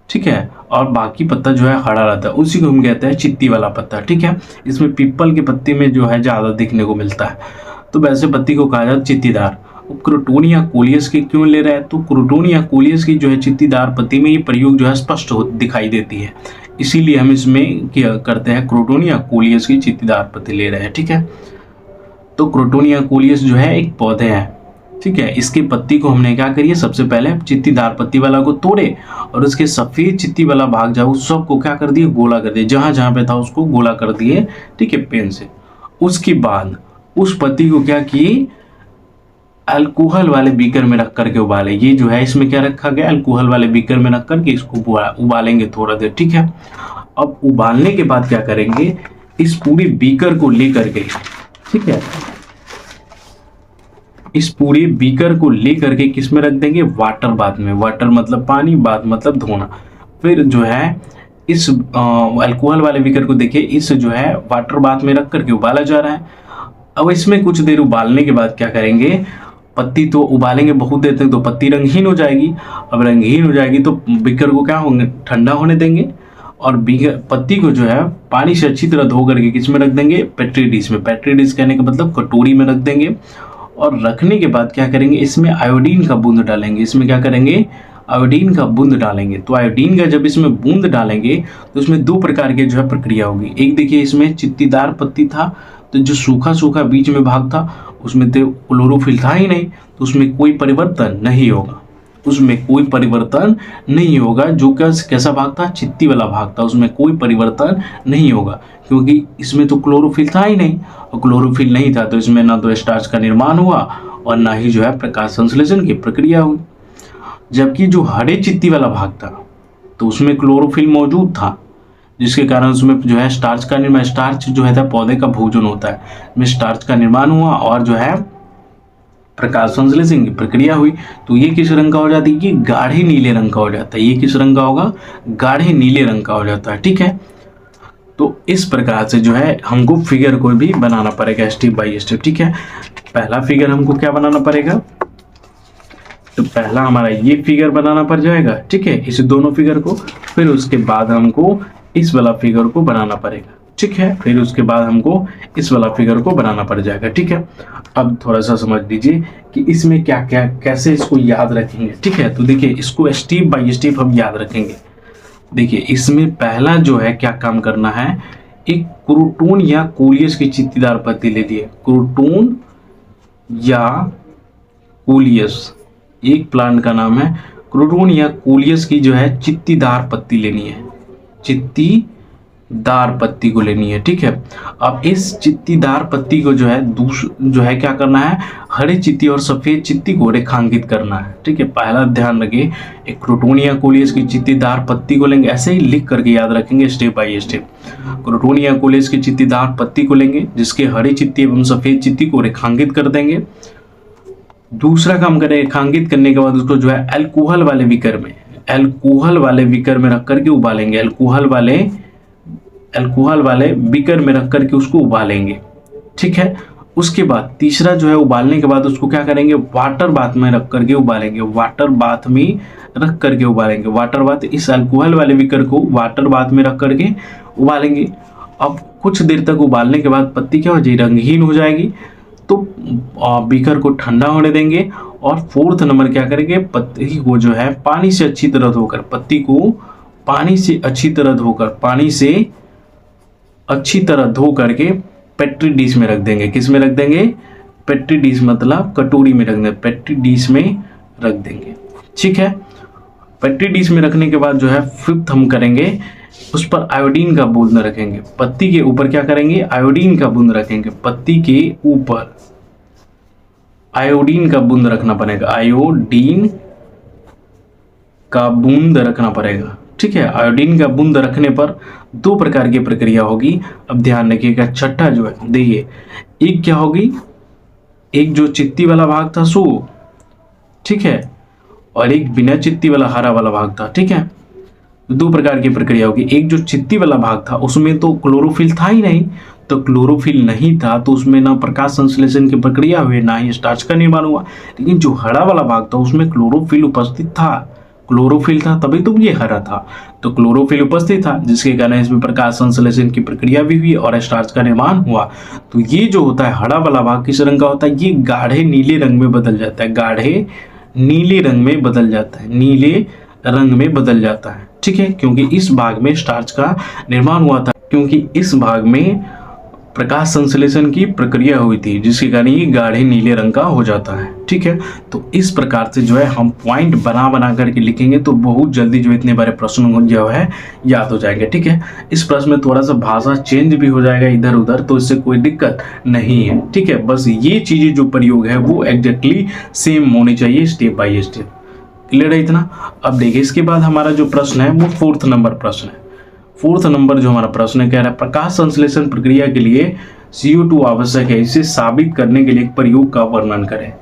ठीक है, और बाकी पत्ता जो है हरा रहता है, उसी को हम कहते हैं चित्ती वाला पत्ता। ठीक है, इसमें पीपल के पत्ती में जो है ज़्यादा देखने को मिलता है, तो वैसे पत्ती को कहा जाता है चित्तीदार। क्रोटोन या कोलियस की क्यों ले रहा है, तो क्रोटोन या कोलियस की जो है चित्तीदार पत्ती में ये प्रयोग जो है स्पष्ट दिखाई देती है, इसीलिए हम इसमें क्या करते हैं, क्रोटोन या कोलियस की चित्तीदार पत्ती ले रहे हैं। ठीक है, तो क्रोटोन या कोलियस जो है एक पौधे हैं। ठीक है, इसकी पत्ती को हमने क्या करिए, सबसे पहले चित्तीदार पत्ती वाला को तोड़े और उसके सफ़ेद चित्ती वाला भाग जाओ उस सब को क्या कर दिए, गोला कर दिए, जहाँ जहाँ पे था उसको गोला कर दिए। ठीक है, पेन से। उसके बाद उस पत्ती को क्या किए, अल्कोहल वाले बीकर में रख करके उबाले। ये जो है इसमें क्या रखा गया, अल्कोहल वाले बीकर में रख करके इसको उबालेंगे थोड़ा देर। ठीक है, अब उबालने के बाद क्या करेंगे, इस पूरे बीकर को लेकर के, ठीक है, इस पूरे बीकर को लेकर के किस में रख देंगे, वाटर बाथ में। वाटर मतलब पानी, बाथ मतलब धोना। फिर जो है इस अल्कोहल वाले बीकर को देखिए, इस जो है वाटर बाथ में रख करके उबाला जा रहा है। अब इसमें कुछ देर उबालने के बाद क्या करेंगे, पत्ती तो उबालेंगे बहुत देर तक तो पत्ती रंगहीन हो जाएगी। अब रंगहीन हो जाएगी तो बीकर को क्या होंगे, ठंडा होने देंगे और पत्ती को जो है पानी से अच्छी तरह धो करके किस में रख देंगे, पेट्री डिश में। पेट्री डिश कहने का मतलब कटोरी में रख देंगे। और रखने के बाद क्या करेंगे, इसमें आयोडीन का बूंद डालेंगे। इसमें क्या करेंगे, आयोडीन का बूंद डालेंगे। तो आयोडीन का जब इसमें बूंद डालेंगे तो इसमें दो प्रकार की जो है प्रक्रिया होगी। एक देखिए इसमें चित्तीदार पत्ती था, तो जो सूखा बीच में भाग था उसमें तो क्लोरोफिल था ही नहीं, तो उसमें कोई परिवर्तन नहीं होगा। उसमें कोई परिवर्तन नहीं होगा। जो कैसा भाग था, चित्ती वाला भाग था, उसमें कोई परिवर्तन नहीं होगा, क्योंकि इसमें तो क्लोरोफिल था ही नहीं, और क्लोरोफिल नहीं था तो इसमें ना तो स्टार्च का निर्माण हुआ और ना ही जो है प्रकाश संश्लेषण की प्रक्रिया हुई। जबकि जो हरे चित्ती वाला भाग था तो उसमें क्लोरोफिल मौजूद था, जिसके कारण उसमें जो है स्टार्च का निर्माण, स्टार्च जो है पौधे का भोजन होता है, इसमें स्टार्च का निर्माण हुआ और जो है प्रकाश संश्लेषण की प्रक्रिया हुई। तो ये किस रंग का हो जाता है, ये गाढ़े नीले रंग का हो जाता है। ये किस रंग का होगा, गाढ़े नीले रंग का हो जाता है। ठीक है, तो इस प्रकार से जो है हमको फिगर को भी बनाना पड़ेगा स्टेप बाय स्टेप। ठीक है, पहला फिगर हमको क्या बनाना पड़ेगा, तो पहला हमारा ये फिगर बनाना पड़ जाएगा। ठीक है, इस दोनों फिगर को, फिर उसके बाद हमको इस वाला फिगर को बनाना पड़ेगा। ठीक है, फिर उसके बाद हमको इस वाला फिगर को बनाना पड़ जाएगा। ठीक है, अब थोड़ा सा समझ लीजिए कि इसमें क्या क्या कैसे इसको याद रखेंगे। ठीक है, तो देखिए इसको स्टेप बाय स्टेप हम याद रखेंगे। देखिए इसमें पहला जो है क्या काम करना है, एक क्रोटोन या कोलियस की चित्तीदार पत्ती ले लिए। क्रोटोन या कोलियस एक प्लांट का नाम है। क्रोटोन या कोलियस की जो है चित्तीदार पत्ती लेनी है, चित्तीदार पत्ती को लेनी है। ठीक है, अब इस चित्तीदार पत्ती को जो है क्या करना है, हरे चित्ती और सफेद चित्ती को रेखांकित करना है। ठीक है, पहला ध्यान रखिए, एक क्रोटोन या कोलियस की चित्तीदार पत्ती को लेंगे, ऐसे ही लिख करके याद रखेंगे स्टेप बाय स्टेप। क्रोटोन या कोलियस की चित्तीदार पत्ती को लेंगे, जिसके हरी चित्ती एवं सफेद चित्ती को रेखांकित कर देंगे। दूसरा काम करें, रेखांकित करने के बाद उसको जो है अल्कोहल वाले बीकर में रख करके उबालेंगे। अल्कोहल वाले बीकर में रख करके उसको उबालेंगे। ठीक है, उसके बाद तीसरा जो है उबालने के बाद उसको क्या करेंगे, वाटर बाथ में रख करके उबालेंगे। वाटर बाथ, इस अल्कोहल वाले बीकर को वाटर बाथ में रख करके उबालेंगे। अब कुछ देर तक उबालने के बाद पत्ती क्या हो जाएगी, रंगहीन हो जाएगी। तो बीकर को ठंडा होने देंगे और फोर्थ नंबर क्या करेंगे, पत्ती को जो है पानी से अच्छी तरह धोकर, धो करके पेट्री डिश में रख देंगे। किस में रख देंगे, पेट्री डिश मतलब कटोरी में रख देंगे, पेट्री डिश में रख देंगे। ठीक है, पेट्री डिश में रखने के बाद जो है फिफ्थ हम करेंगे, उस पर आयोडीन का बूंद रखेंगे। पत्ती के ऊपर क्या करेंगे, आयोडीन का बूंद रखेंगे। पत्ती के ऊपर आयोडीन का बूंद रखना पड़ेगा, आयोडीन का बूंद रखना पड़ेगा। ठीक है, आयोडीन का बूंद रखने पर दो प्रकार की प्रक्रिया होगी। अब ध्यान रखिएगा, छठा जो है देखिए, एक क्या होगी, एक जो चित्ती वाला भाग था सो, ठीक है, और एक बिना चित्ती वाला हरा वाला भाग था। ठीक है, दो प्रकार की प्रक्रिया होगी। एक जो चित्ती वाला भाग था उसमें तो क्लोरोफिल था ही नहीं, तो क्लोरोफिल नहीं था तो उसमें ना प्रकाश संश्लेषण की प्रक्रिया हुई, ना ही स्टार्च का निर्माण हुआ। लेकिन जो हरा वाला भाग था उसमें क्लोरोफिल उपस्थित था, क्लोरोफिल था तभी तो ये हरा था। तो क्लोरोफिल उपस्थित था, जिसके कारण इसमें प्रकाश संश्लेषण की प्रक्रिया भी हुई और स्टार्च का निर्माण हुआ। तो ये जो होता है हरा वाला भाग किस रंग का होता है, ये गाढ़े नीले रंग में बदल जाता है, गाढ़े नीले रंग में बदल जाता है, नीले रंग में बदल जाता है। ठीक है, क्योंकि इस भाग में स्टार्च का निर्माण हुआ था, क्योंकि इस भाग में प्रकाश संश्लेषण की प्रक्रिया हुई थी, जिसके कारण ये गाढ़े नीले रंग का हो जाता है। ठीक है, तो इस प्रकार से जो है हम पॉइंट बना करके लिखेंगे तो बहुत जल्दी जो इतने बारे प्रश्न जो है याद हो जाएंगे। ठीक है, इस प्रश्न में थोड़ा सा भाषा चेंज भी हो जाएगा इधर उधर, तो इससे कोई दिक्कत नहीं है। ठीक है, बस ये चीजें जो प्रयोग है वो एग्जैक्टली सेम होनी चाहिए स्टेप बाय स्टेप। क्लियर है इतना। अब देखिए इसके बाद हमारा जो प्रश्न है वो फोर्थ नंबर प्रश्न है। फोर्थ नंबर जो हमारा प्रश्न है, कह रहा है प्रकाश संश्लेषण प्रक्रिया के लिए CO2 आवश्यक है, इसे साबित करने के लिए एक प्रयोग का वर्णन करें।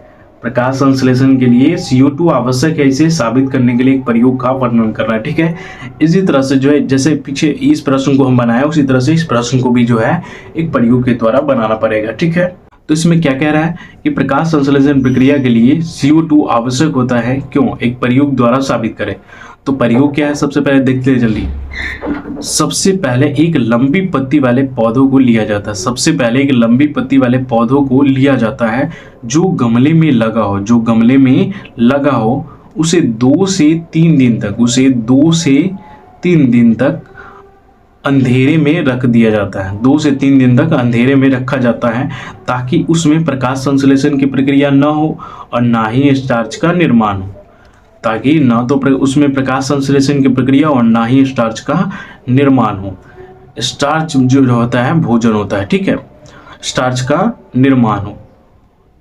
प्रकाश संश्लेषण के लिए CO2 आवश्यक है, इसे साबित करने के लिए एक प्रयोग का वर्णन करना है। ठीक है, इसी तरह से जो है जैसे पीछे इस प्रश्न को हम बनाए उसी तरह से इस प्रश्न को भी जो है एक प्रयोग के द्वारा बनाना पड़ेगा। ठीक है, तो इसमें क्या कह रहा है कि प्रकाश संश्लेषण प्रक्रिया के लिए CO2 आवश्यक होता है, क्यों, एक प्रयोग द्वारा साबित करें। तो प्रयोग क्या है, सबसे पहले देखते हैं जल्दी। सबसे पहले एक लंबी पत्ती वाले पौधों को लिया जाता है, सबसे पहले एक लंबी पत्ती वाले पौधों को लिया जाता है जो गमले में लगा हो, उसे 2 से 3 दिन तक अंधेरे में रख दिया जाता है। 2 से 3 दिन तक अंधेरे में रखा जाता है ताकि उसमें प्रकाश संश्लेषण की प्रक्रिया न हो और ना ही स्टार्च का निर्माण हो। ताकि ना तो उसमें प्रकाश संश्लेषण की प्रक्रिया और ना ही स्टार्च का निर्माण हो। स्टार्च जो होता है भोजन होता है, ठीक है, स्टार्च का निर्माण हो।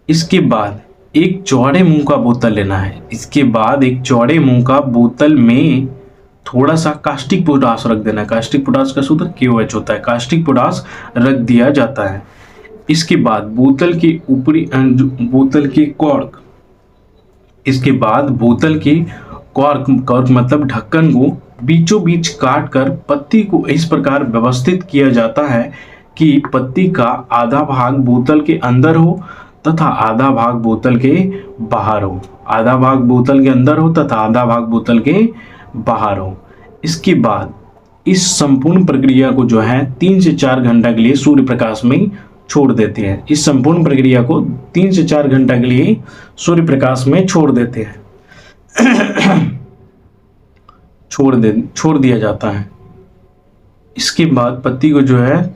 इसके बाद एक चौड़े मुंह का बोतल लेना है। इसके बाद एक चौड़े मुंह का बोतल में थोड़ा सा कास्टिक पोटाश रख देना है। कास्टिक पोटाश का सूत्र KOH होता है। कास्टिक पोटाश रख दिया जाता है। इसके बाद बोतल के ऊपरी बोतल के कॉर्क, इसके बाद बोतल के कॉर्क मतलब ढक्कन को बीचों बीच काट कर पत्ती को इस प्रकार व्यवस्थित किया जाता है कि पत्ती का आधा भाग बोतल के अंदर हो तथा आधा भाग बोतल के बाहर हो। आधा भाग बोतल के अंदर हो तथा आधा भाग बोतल के बाहर हो। इसके बाद इस संपूर्ण प्रक्रिया को जो है 3 से 4 घंटा के लिए सूर्य प्रकाश में छोड़ देते हैं। इस संपूर्ण प्रक्रिया को 3 से 4 घंटा के लिए सूर्य प्रकाश में छोड़ देते हैं। छोड़ दिया जाता है। इसके बाद पत्ती को जो है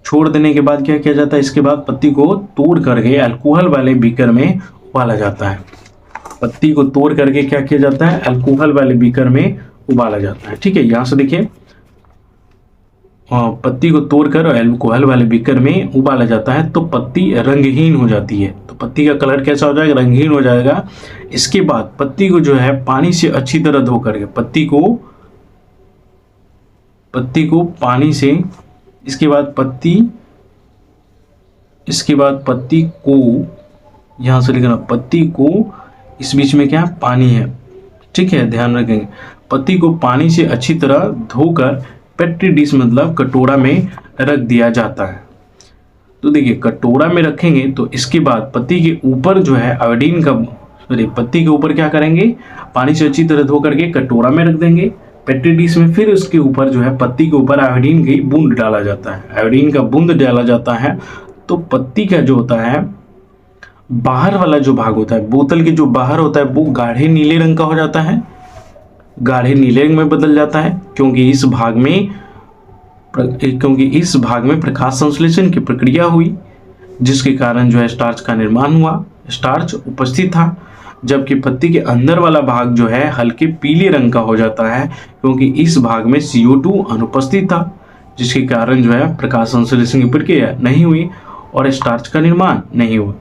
छोड़ देने के बाद क्या किया जाता है, इसके बाद पत्ती को तोड़ करके अल्कोहल वाले बीकर में उबाला जाता है। पत्ती को तोड़ करके क्या किया जाता है, अल्कोहल वाले बीकर में उबाला जाता है। ठीक है, यहां से देखिए पत्ती को तोड़कर अल्कोहल वाले बीकर में उबाला जाता है तो पत्ती रंगहीन हो जाती है। तो पत्ती का कलर कैसा हो जाएगा, रंगहीन हो जाएगा। इसके बाद पत्ती को जो है पानी से अच्छी तरह धो करके पत्ती को पानी से, इसके बाद पत्ती को यहां से लिखना, पत्ती को इस बीच में क्या पानी है, ठीक है, ध्यान रखेंगे। पत्ती को पानी से अच्छी तरह धोकर पेट्री डिश मतलब कटोरा में रख दिया जाता है। तो देखिए कटोरा में रखेंगे तो इसके बाद पत्ती के ऊपर जो है आयोडीन का, पत्ती के ऊपर क्या करेंगे, पानी से अच्छी तरह धो करके कटोरा में रख देंगे पेट्री डिश में। फिर उसके ऊपर जो है पत्ती के ऊपर आयोडीन की बूंद डाला जाता है। आयोडीन का बूंद डाला जाता है तो पत्ती का जो होता है बाहर वाला जो भाग होता है, बोतल के जो बाहर होता है वो गाढ़े नीले रंग का हो जाता है, गाढ़े नीले रंग में बदल जाता है क्योंकि इस भाग में प्रकाश संश्लेषण की प्रक्रिया हुई जिसके कारण जो है स्टार्च का निर्माण हुआ, स्टार्च उपस्थित था। जबकि पत्ती के अंदर वाला भाग जो है हल्के पीले रंग का हो जाता है क्योंकि इस भाग में CO2 अनुपस्थित था जिसके कारण जो है प्रकाश संश्लेषण की प्रक्रिया नहीं हुई और स्टार्च का निर्माण नहीं हुआ।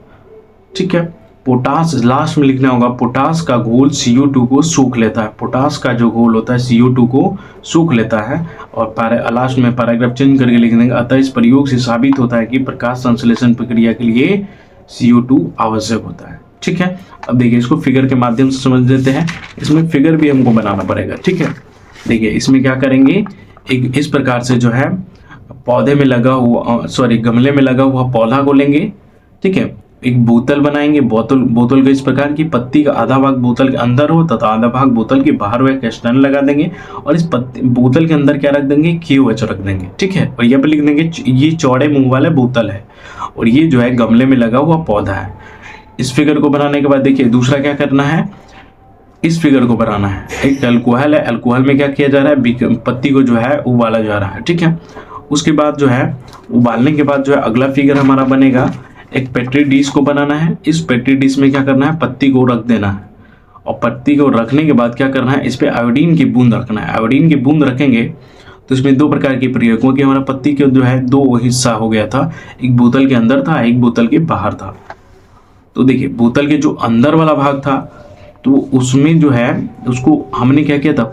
ठीक है, पोटास लास्ट में लिखना होगा, पोटास का घोल CO2 को सूख लेता है। पोटास का जो घोल होता है CO2 को सूख लेता है और लास्ट में पैराग्राफ चेंज करके लिख देंगे। अतः इस प्रयोग से साबित होता है कि प्रकाश संश्लेषण प्रक्रिया के लिए CO2 आवश्यक होता है। ठीक है, अब देखिए इसको फिगर के माध्यम से समझ लेते हैं। इसमें फिगर भी हमको बनाना पड़ेगा। ठीक है, देखिए इसमें क्या करेंगे, एक इस प्रकार से जो है गमले में लगा हुआ पौधा को लेंगे। ठीक है, एक बोतल बनाएंगे। बोतल को इस प्रकार की पत्ती का आधा भाग बोतल के अंदर हो तथा आधा भाग बोतल के बाहर हुए कैस्टन लगा देंगे और इस बोतल के अंदर क्या रख देंगे, KOH रख देंगे। ठीक है, और यहाँ पे लिख देंगे ये चौड़े मुंह वाला बोतल है और ये जो है गमले में लगा हुआ पौधा है। इस फिगर को बनाने के बाद देखिए दूसरा क्या करना है, इस फिगर को बनाना है। एक अल्कोहल है, अल्कोहल में क्या किया जा रहा है, पत्ती को जो है उबाला जा रहा है। ठीक है, उसके बाद जो है उबालने के बाद जो है अगला फिगर हमारा बनेगा, एक पेट्री डिश को बनाना है। इस पेट्री डिश में क्या करना है, पत्ती को रख देना है और पत्ती को रखने के बाद क्या करना है, इस पे आयोडीन की बूंद रखना है। आयोडीन की बूंद रखेंगे तो इसमें 2 प्रकार की प्रक्रिया, क्योंकि हमारा पत्ती के जो है 2 हिस्सा हो गया था, एक बोतल के अंदर था, एक बोतल के बाहर था। तो देखिए बोतल के जो अंदर वाला भाग था तो उसमें जो है उसको हमने क्या किया था,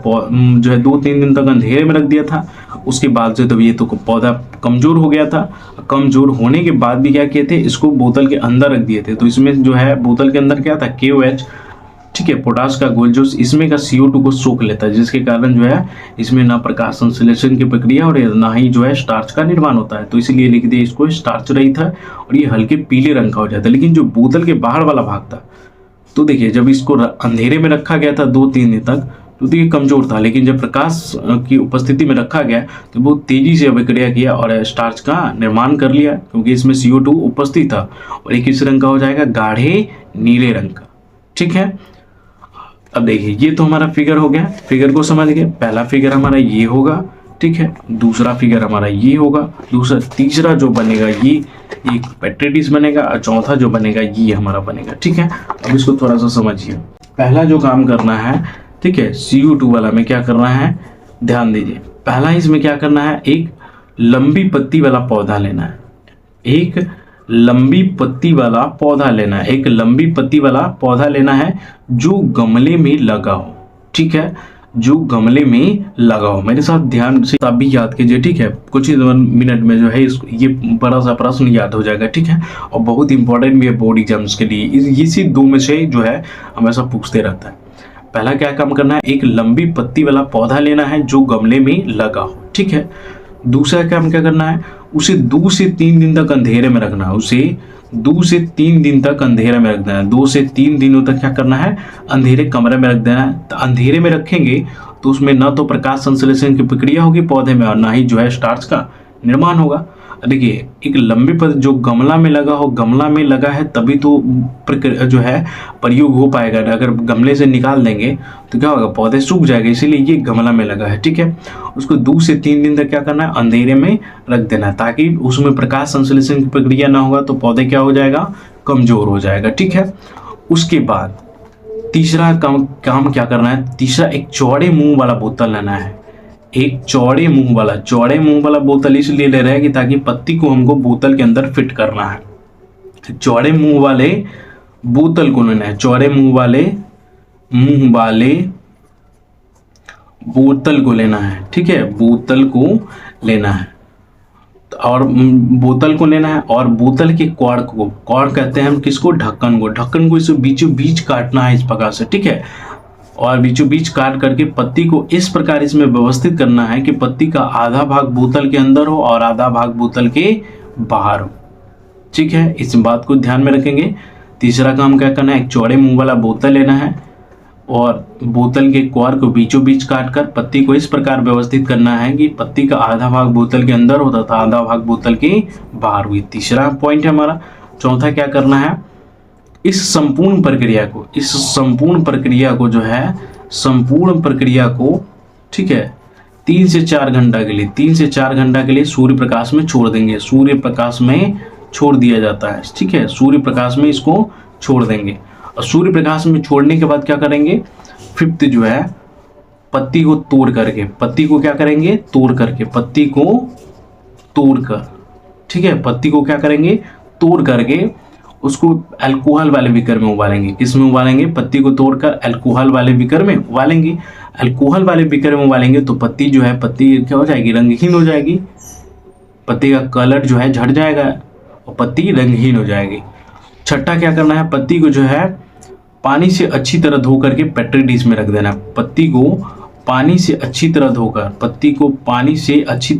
जो है 2-3 दिन तक अंधेरे में रख दिया था। उसके बाद जो ये तो पौधा कमजोर हो गया था। कमजोर होने के बाद भी क्या किए थे, इसको बोतल के अंदर रख दिए थे। तो इसमें जो है बोतल के अंदर क्या था, KOH, ठीक है, पोटास का घोल जो इसमें का CO2 को सोख लेता है जिसके कारण जो है इसमें ना प्रकाश संश्लेषण की प्रक्रिया और ना ही जो है स्टार्च का निर्माण होता है। तो इसीलिए लिख दिया इसको स्टार्च रहित है और ये हल्के पीले रंग का हो जाता है। लेकिन जो बोतल के बाहर वाला भाग था तो देखिए जब इसको अंधेरे में रखा गया था 2-3 दिन तक तो देखिए कमजोर था, लेकिन जब प्रकाश की उपस्थिति में रखा गया तो वो तेजी से अभिक्रिया किया और स्टार्च का निर्माण कर लिया क्योंकि इसमें CO2 उपस्थित था और एक किस रंग का हो जाएगा, गाढ़े नीले रंग का। ठीक है, अब देखिए ये तो हमारा फिगर हो गया, फिगर को समझ गए। पहला फिगर हमारा ये होगा, ठीक है, दूसरा फिगर हमारा ये होगा, तीसरा जो बनेगा ये एक पेट्री डिश बनेगा और चौथा जो बनेगा ये हमारा बनेगा। ठीक है, अब इसको थोड़ा सा समझिए। पहला जो काम करना है, ठीक है, CO2 वाला में क्या करना है, ध्यान दीजिए। पहला इसमें क्या करना है, एक लंबी पत्ती वाला पौधा लेना है, एक लंबी पत्ती वाला पौधा लेना है, एक लंबी पत्ती वाला पौधा लेना है जो गमले में लगा हो, ठीक है, जो गमले में लगा हो। मेरे साथ ध्यान से आप भी याद कीजिए, ठीक है, कुछ ही मिनट में जो है इसको ये बड़ा सा प्रश्न याद हो जाएगा, ठीक है, और बहुत इंपॉर्टेंट भी है बोर्ड एग्जाम्स के लिए। इसी दो में से जो है हमेशा पूछते रहता है। पहला क्या काम करना है, एक लंबी पत्ती वाला पौधा लेना है जो गमले में लगा हो, ठीक है। दूसरा काम क्या करना है, उसे 2 से 3 दिन तक अंधेरे में रखना है, उसे 2 से 3 दिन तक अंधेरे में रख देना है। 2 से 3 दिनों तक क्या करना है, अंधेरे कमरे में रख देना है। तो अंधेरे में रखेंगे तो उसमें ना तो प्रकाश संश्लेषण की प्रक्रिया होगी पौधे में और ना ही जो है स्टार्च का निर्माण होगा। देखिए, एक लंबी पत्ती जो गमला में लगा हो, गमला में लगा है तभी तो जो है प्रयोग हो पाएगा। अगर गमले से निकाल देंगे तो क्या होगा, पौधे सूख जाएंगे, इसीलिए ये गमला में लगा है, ठीक है। उसको 2 से 3 दिन तक क्या करना है, अंधेरे में रख देना है, ताकि उसमें प्रकाश संश्लेषण की प्रक्रिया ना होगा तो पौधे क्या हो जाएगा, कमजोर हो जाएगा, ठीक है। उसके बाद तीसरा काम क्या करना है, तीसरा एक चौड़े मुंह वाला बोतल लेना है। एक चौड़े मुंह वाला बोतल इसलिए ले रहे हैं कि ताकि पत्ती को हमको बोतल के अंदर फिट करना है। चौड़े मुंह वाले बोतल को लेना है, चौड़े मुंह वाले बोतल को लेना है, ठीक है, बोतल को लेना है और बोतल को लेना है। और बोतल के कॉर्ड कहते हैं हम किसको, ढक्कन को इसे बीचों बीच काटना है इस प्रकार से, ठीक है। और बीचों बीच काट करके पत्ती को इस प्रकार इसमें व्यवस्थित करना है कि पत्ती का आधा भाग बोतल के अंदर हो और आधा भाग बोतल के बाहर हो, ठीक है। इस बात को ध्यान में रखेंगे। तीसरा काम क्या करना है, एक चौड़े मुंह वाला बोतल लेना है और बोतल के कॉर्ड को बीचों बीच काट कर पत्ती को इस प्रकार व्यवस्थित करना है कि पत्ती का आधा भाग बोतल के अंदर हो तथा आधा भाग बोतल के बाहर हुई। तीसरा पॉइंट है हमारा। चौथा क्या करना है, इस संपूर्ण प्रक्रिया को ठीक है 3 से 4 घंटा के लिए सूर्य प्रकाश में छोड़ देंगे। सूर्य प्रकाश में छोड़ दिया जाता है, ठीक है, सूर्य प्रकाश में इसको छोड़ देंगे। और सूर्य प्रकाश में छोड़ने के बाद क्या करेंगे, फिफ्थ जो है पत्ती को तोड़ करके, पत्ती को क्या करेंगे, पत्ती को तोड़कर, ठीक है, पत्ती को क्या करेंगे, तोड़ करके उसको अल्कोहल वाले बीकर में उबालेंगे। किस में उबालेंगे, पत्ती को तोड़कर अल्कोहल वाले बीकर में उबालेंगे। अल्कोहल वाले बीकर में उबालेंगे तो पत्ती जो है, पत्ती क्या हो जाएगी, रंगहीन हो जाएगी, पत्ती का कलर जो है झड़ जाएगा और पत्ती रंगहीन हो जाएगी। छठा क्या करना है, पत्ती को जो है पानी से अच्छी तरह धो करके पेट्री डिश में रख देना। पत्ती को पानी से अच्छी तरह धोकर, पानी से अच्छी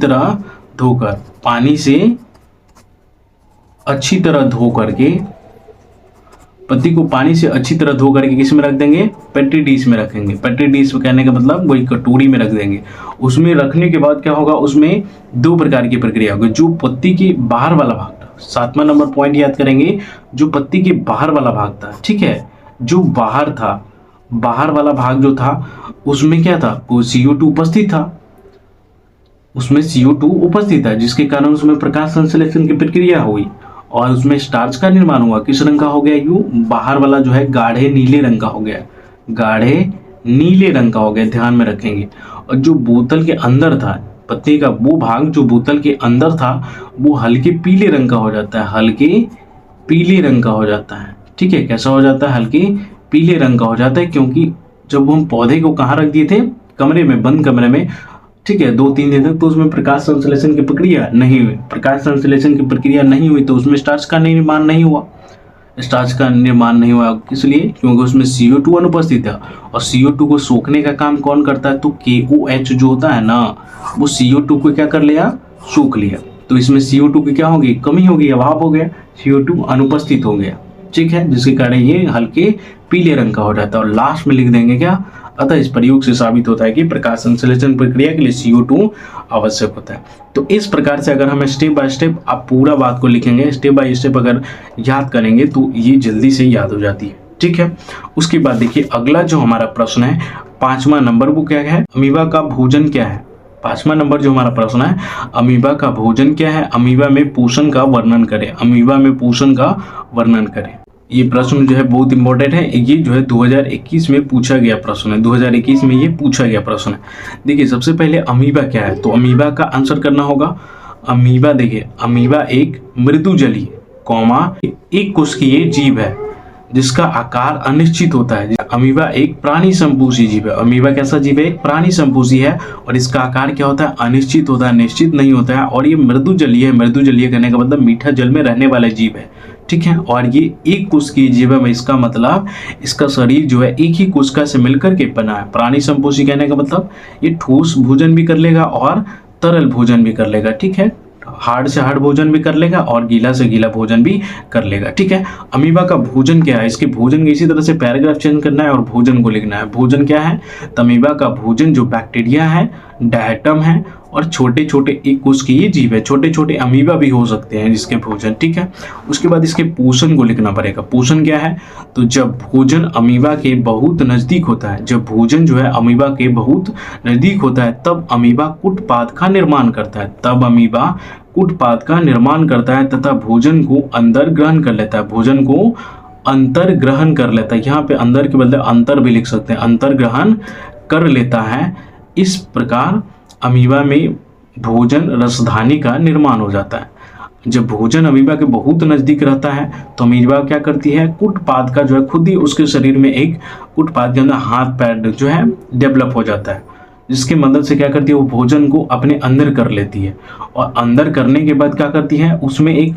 तरह धो करके किस में रख देंगे, पेट्री डिश में रखेंगे। पेट्री डिश कहने का मतलब वही कटोरी में रख देंगे। उसमें रखने के बाद क्या होगा, उसमें 2 प्रकार की प्रक्रिया होगी। जो पत्ती के बाहर वाला भाग था, 7वां नंबर पॉइंट याद करेंगे, जो पत्ती के बाहर वाला भाग था, ठीक है, जो बाहर था, बाहर वाला भाग जो था उसमें क्या था, वो CO2 उपस्थित था, जिसके कारण उसमें प्रकाश संश्लेषण की प्रक्रिया हुई और उसमें स्टार्च का निर्माण हुआ। किस रंग का हो गया, यू बाहर वाला जो है गाढ़े नीले रंग का हो गया, ध्यान में रखेंगे। और जो बोतल के अंदर था, पत्ती का वो भाग जो बोतल के अंदर था वो हल्के पीले रंग का हो जाता है, ठीक है, कैसा हो जाता है, हल्के पीले रंग का हो जाता है, क्योंकि जब हम पौधे को कहाँ रख दिए थे, कमरे में, बंद कमरे में, ठीक है, 2-3 दिन तक, तो उसमें प्रकाश संश्लेषण की प्रक्रिया नहीं हुई, तो उसमें स्टार्च का निर्माण नहीं हुआ। किस लिए, क्योंकि उसमें CO2 अनुपस्थित है और CO2 को सोखने का काम कौन करता है, तो KOH जो होता है ना, वो CO2 को क्या कर लिया, सोख लिया। तो इसमें CO2 की क्या होगी, कमी होगी, अभाव हो गया, CO2 अनुपस्थित हो गया, ठीक है, जिसके कारण ये हल्के पीले रंग का हो जाता है। और लास्ट में लिख देंगे क्या, अतः इस प्रयोग से साबित होता है कि प्रकाश संश्लेषण प्रक्रिया के लिए CO2 आवश्यक होता है। तो इस प्रकार से अगर हम स्टेप बाय स्टेप आप पूरा बात को लिखेंगे, स्टेप बाय स्टेप अगर याद करेंगे तो ये जल्दी से याद हो जाती है, ठीक है। उसके बाद देखिए अगला जो हमारा प्रश्न है 5वां नंबर, वो क्या है, अमीबा का भोजन क्या है। 5वां नंबर जो हमारा प्रश्न है, अमीबा का भोजन क्या है, अमीबा में पोषण का वर्णन करें। ये प्रश्न जो है बहुत इंपॉर्टेंट है। ये जो है 2021 में पूछा गया प्रश्न है, 2021 में ये पूछा गया प्रश्न है। देखिए सबसे पहले अमीबा क्या है, तो अमीबा का आंसर करना होगा। अमीबा, देखिए अमीबा एक मृदुजलीय एक कोशिकीय जीव है जिसका आकार अनिश्चित होता है। अमीबा एक प्राणी संपोषी जीव है। अमीबा कैसा जीव है, एक प्राणी संपोषी है और इसका आकार क्या होता है, अनिश्चित होता है, निश्चित नहीं होता है। और ये मृदुजलीय है। मृदुजलीय कहने का मतलब मीठा जल में रहने वाला जीव है, ठीक है। और ये एक कोशिकीय जीव है, इसका मतलब इसका शरीर जो है एक ही कोशिका से मिलकर के बना है। प्राणी संपोषी कहने का मतलब ये ठोस भोजन भी कर लेगा और तरल भोजन भी कर लेगा, ठीक है। हार्ड से हार्ड भोजन भी कर लेगा और गीला से गीला भोजन भी कर लेगा, ठीक है। अमीबा का भोजन क्या है, इसके भोजन के इसी तरह से पैराग्राफ चेंज करना है और भोजन को लिखना है। भोजन क्या है, तो अमीबा का भोजन जो बैक्टीरिया है, डायटम है और छोटे छोटे एक कोशिकीय जीव है। छोटे छोटे अमीबा भी हो सकते हैं जिसके भोजन, ठीक है। उसके बाद इसके पोषण को लिखना पड़ेगा। पोषण क्या है, तो जब भोजन अमीबा के बहुत नजदीक होता है, जब भोजन जो है अमीबा के बहुत नजदीक होता है तब अमीबा कुटपाद का निर्माण करता है। तब अमीबा कुटपाद का निर्माण करता है तथा भोजन को अंदर ग्रहण कर लेता है। भोजन को अंतर ग्रहण कर लेता है। यहाँ पे अंदर के बदले अंतर भी लिख सकते हैं, अंतर ग्रहण कर लेता है। इस प्रकार अमीबा में भोजन रसधानी का निर्माण हो जाता है। जब भोजन अमीबा के बहुत नजदीक रहता है तो अमीबा क्या करती है, कुटपाद का जो है खुद ही उसके शरीर में एक कुटपाद के अंदर हाथ पैर जो है डेवलप हो जाता है, जिसकी मदद से क्या करती है, वो भोजन को अपने अंदर कर लेती है। और अंदर करने के बाद क्या करती है, उसमें एक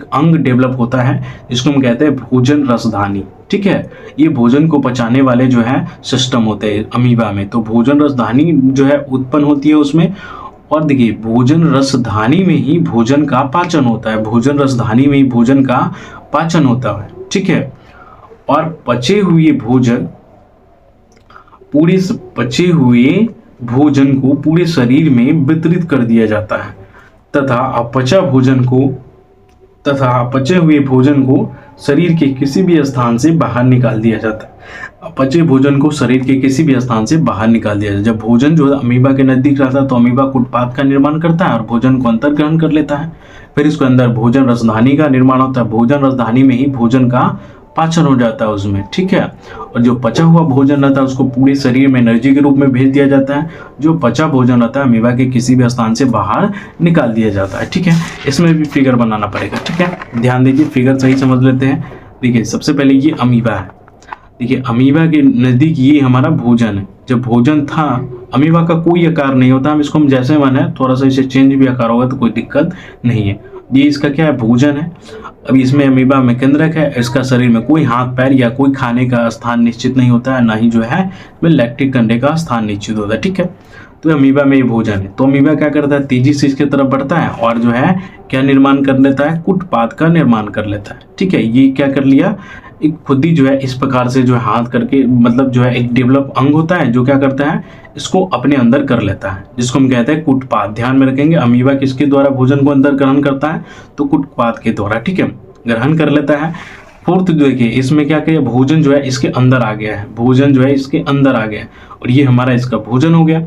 अंग डेवलप होता है जिसको हम कहते हैं भोजन रसधानी, ठीक है। ये भोजन को पचाने वाले जो है सिस्टम होते हैं अमीबा में। तो भोजन रसधानी जो है उत्पन्न होती है उसमें। और देखिए भोजन रसधानी में ही भोजन का पाचन होता है। भोजन रसधानी में ही भोजन का पाचन होता है, ठीक है। और पचे हुए भोजन को पूरे शरीर में वितरित कर दिया जाता है तथा अपचे हुए भोजन को शरीर के किसी भी स्थान से बाहर निकाल दिया जाता है। अपचे भोजन को शरीर के किसी भी स्थान से बाहर निकाल दिया जाता है। जब भोजन जो है अमीबा के नजदीक रहता है तो अमीबा कुटपाद का निर्माण करता है और भोजन को अंतर ग्रहण कर लेता है। फिर इसके अंदर भोजन रसधानी का निर्माण होता है। भोजन रसधानी में ही भोजन का पाचन हो जाता है उसमें, ठीक है। और जो पचा हुआ भोजन रहता है उसको पूरे शरीर में एनर्जी के रूप में भेज दिया जाता है। जो पचा भोजन रहता है अमीबा के किसी भी स्थान से बाहर निकाल दिया जाता है, ठीक है। इसमें भी फिगर बनाना पड़ेगा, ठीक है। ध्यान दीजिए, फिगर सही समझ लेते हैं। देखिए सबसे पहले ये अमीबा है। देखिए अमीबा के नज़दीक ये हमारा भोजन है। जब भोजन था, अमीबा का कोई आकार नहीं होता, हम इसको जैसे मन है थोड़ा सा इसे चेंज भी आकार होगा तो कोई दिक्कत नहीं है। ये इसका क्या है, भोजन है। अभी इसमें अमीबा में केंद्रक है। इसका शरीर में कोई हाथ पैर या कोई खाने का स्थान निश्चित नहीं होता है, ना ही जो है इसमें लैक्टिक कंडे का स्थान निश्चित होता है, ठीक है। तो अमीबा में ये भोजन है। तो अमीबा क्या करता है, तेजी से इसके तरफ बढ़ता है और जो है क्या निर्माण कर लेता है, कुटपाद का निर्माण कर लेता है, ठीक है। ये क्या कर लिया, एक खुद ही जो है इस प्रकार से जो है हाथ करके, मतलब जो है एक डेवलप अंग होता है जो क्या करता है, इसको अपने अंदर कर लेता है, जिसको हम कहते हैं कुटपाद। ध्यान में रखेंगे, अमीबा किसके द्वारा भोजन को अंदर ग्रहण करता है, तो कुटपाद के द्वारा, ठीक है, ग्रहण कर लेता है। फोर्थ देखिए इसमें क्या किया, भोजन जो है इसके अंदर आ गया है। भोजन जो है इसके अंदर आ गया और ये हमारा इसका भोजन हो गया।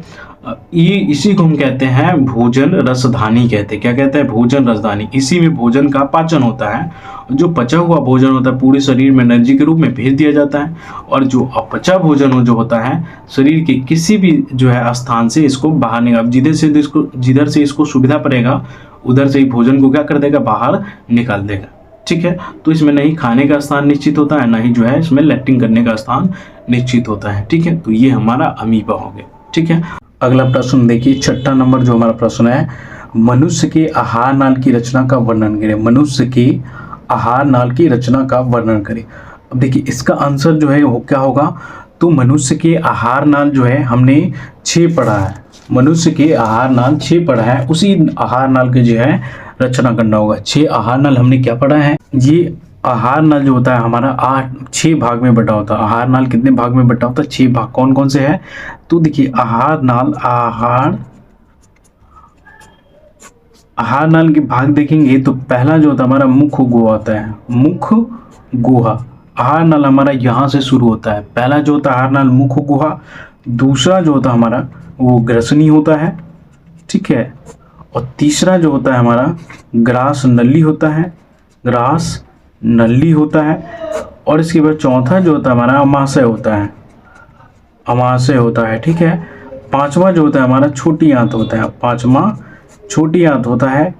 ये इसी को हम कहते हैं भोजन रसधानी कहते हैं। क्या कहते हैं, भोजन रसधानी। इसी में भोजन का पाचन होता है। जो पचा हुआ भोजन होता है पूरे शरीर में एनर्जी के रूप में भेज दिया जाता है और जो अपचा भोजन जो होता है शरीर के किसी भी जो है स्थान से इसको बाहर निकाल, जिधर से इसको सुविधा पड़ेगा उधर से ही भोजन को क्या कर देगा, बाहर निकाल देगा, ठीक है। तो इसमें नहीं खाने का स्थान निश्चित होता है, ना ही जो है इसमें लैक्टिंग करने का स्थान निश्चित होता है, ठीक है। तो ये हमारा अमीबा हो गया, ठीक है। अगला प्रश्न देखिए, छठा नंबर जो हमारा प्रश्न है, मनुष्य के आहार नाल की रचना का वर्णन करें। मनुष्य के आहार नाल की रचना का वर्णन करें। अब देखिए इसका आंसर जो है वो क्या होगा, तो मनुष्य के आहार नाल जो है हमने 6 पढ़ा है। मनुष्य के आहार नाल 6 पढ़ा है, उसी आहार नाल के जो है रचना करना होगा। 6 आहार नाल हमने क्या पढ़ा है, ये आहार नाल जो होता है हमारा 6 भाग में बटा होता है। आहार नाल कितने भाग में बटा होता है, 6 भाग। कौन कौन से है, तो देखिए आहार नाल के भाग देखेंगे तो पहला जो होता है हमारा मुख्य गुहा होता है। मुख्य गुहा आहार नाल हमारा यहाँ से शुरू होता है। पहला जो होता है आहार नाल मुख्य गुहा। दूसरा जो होता है हमारा वो ग्रसनी होता है, ठीक है। और तीसरा जो होता है हमारा ग्रास नली होता है, ग्रास नली होता है, और इसके बाद चौथा जो होता है हमारा अमाशय होता है, अमाशय होता है, ठीक है। पांचवा जो होता है हमारा छोटी आंत होता है, पांचवा छोटी आंत होता है,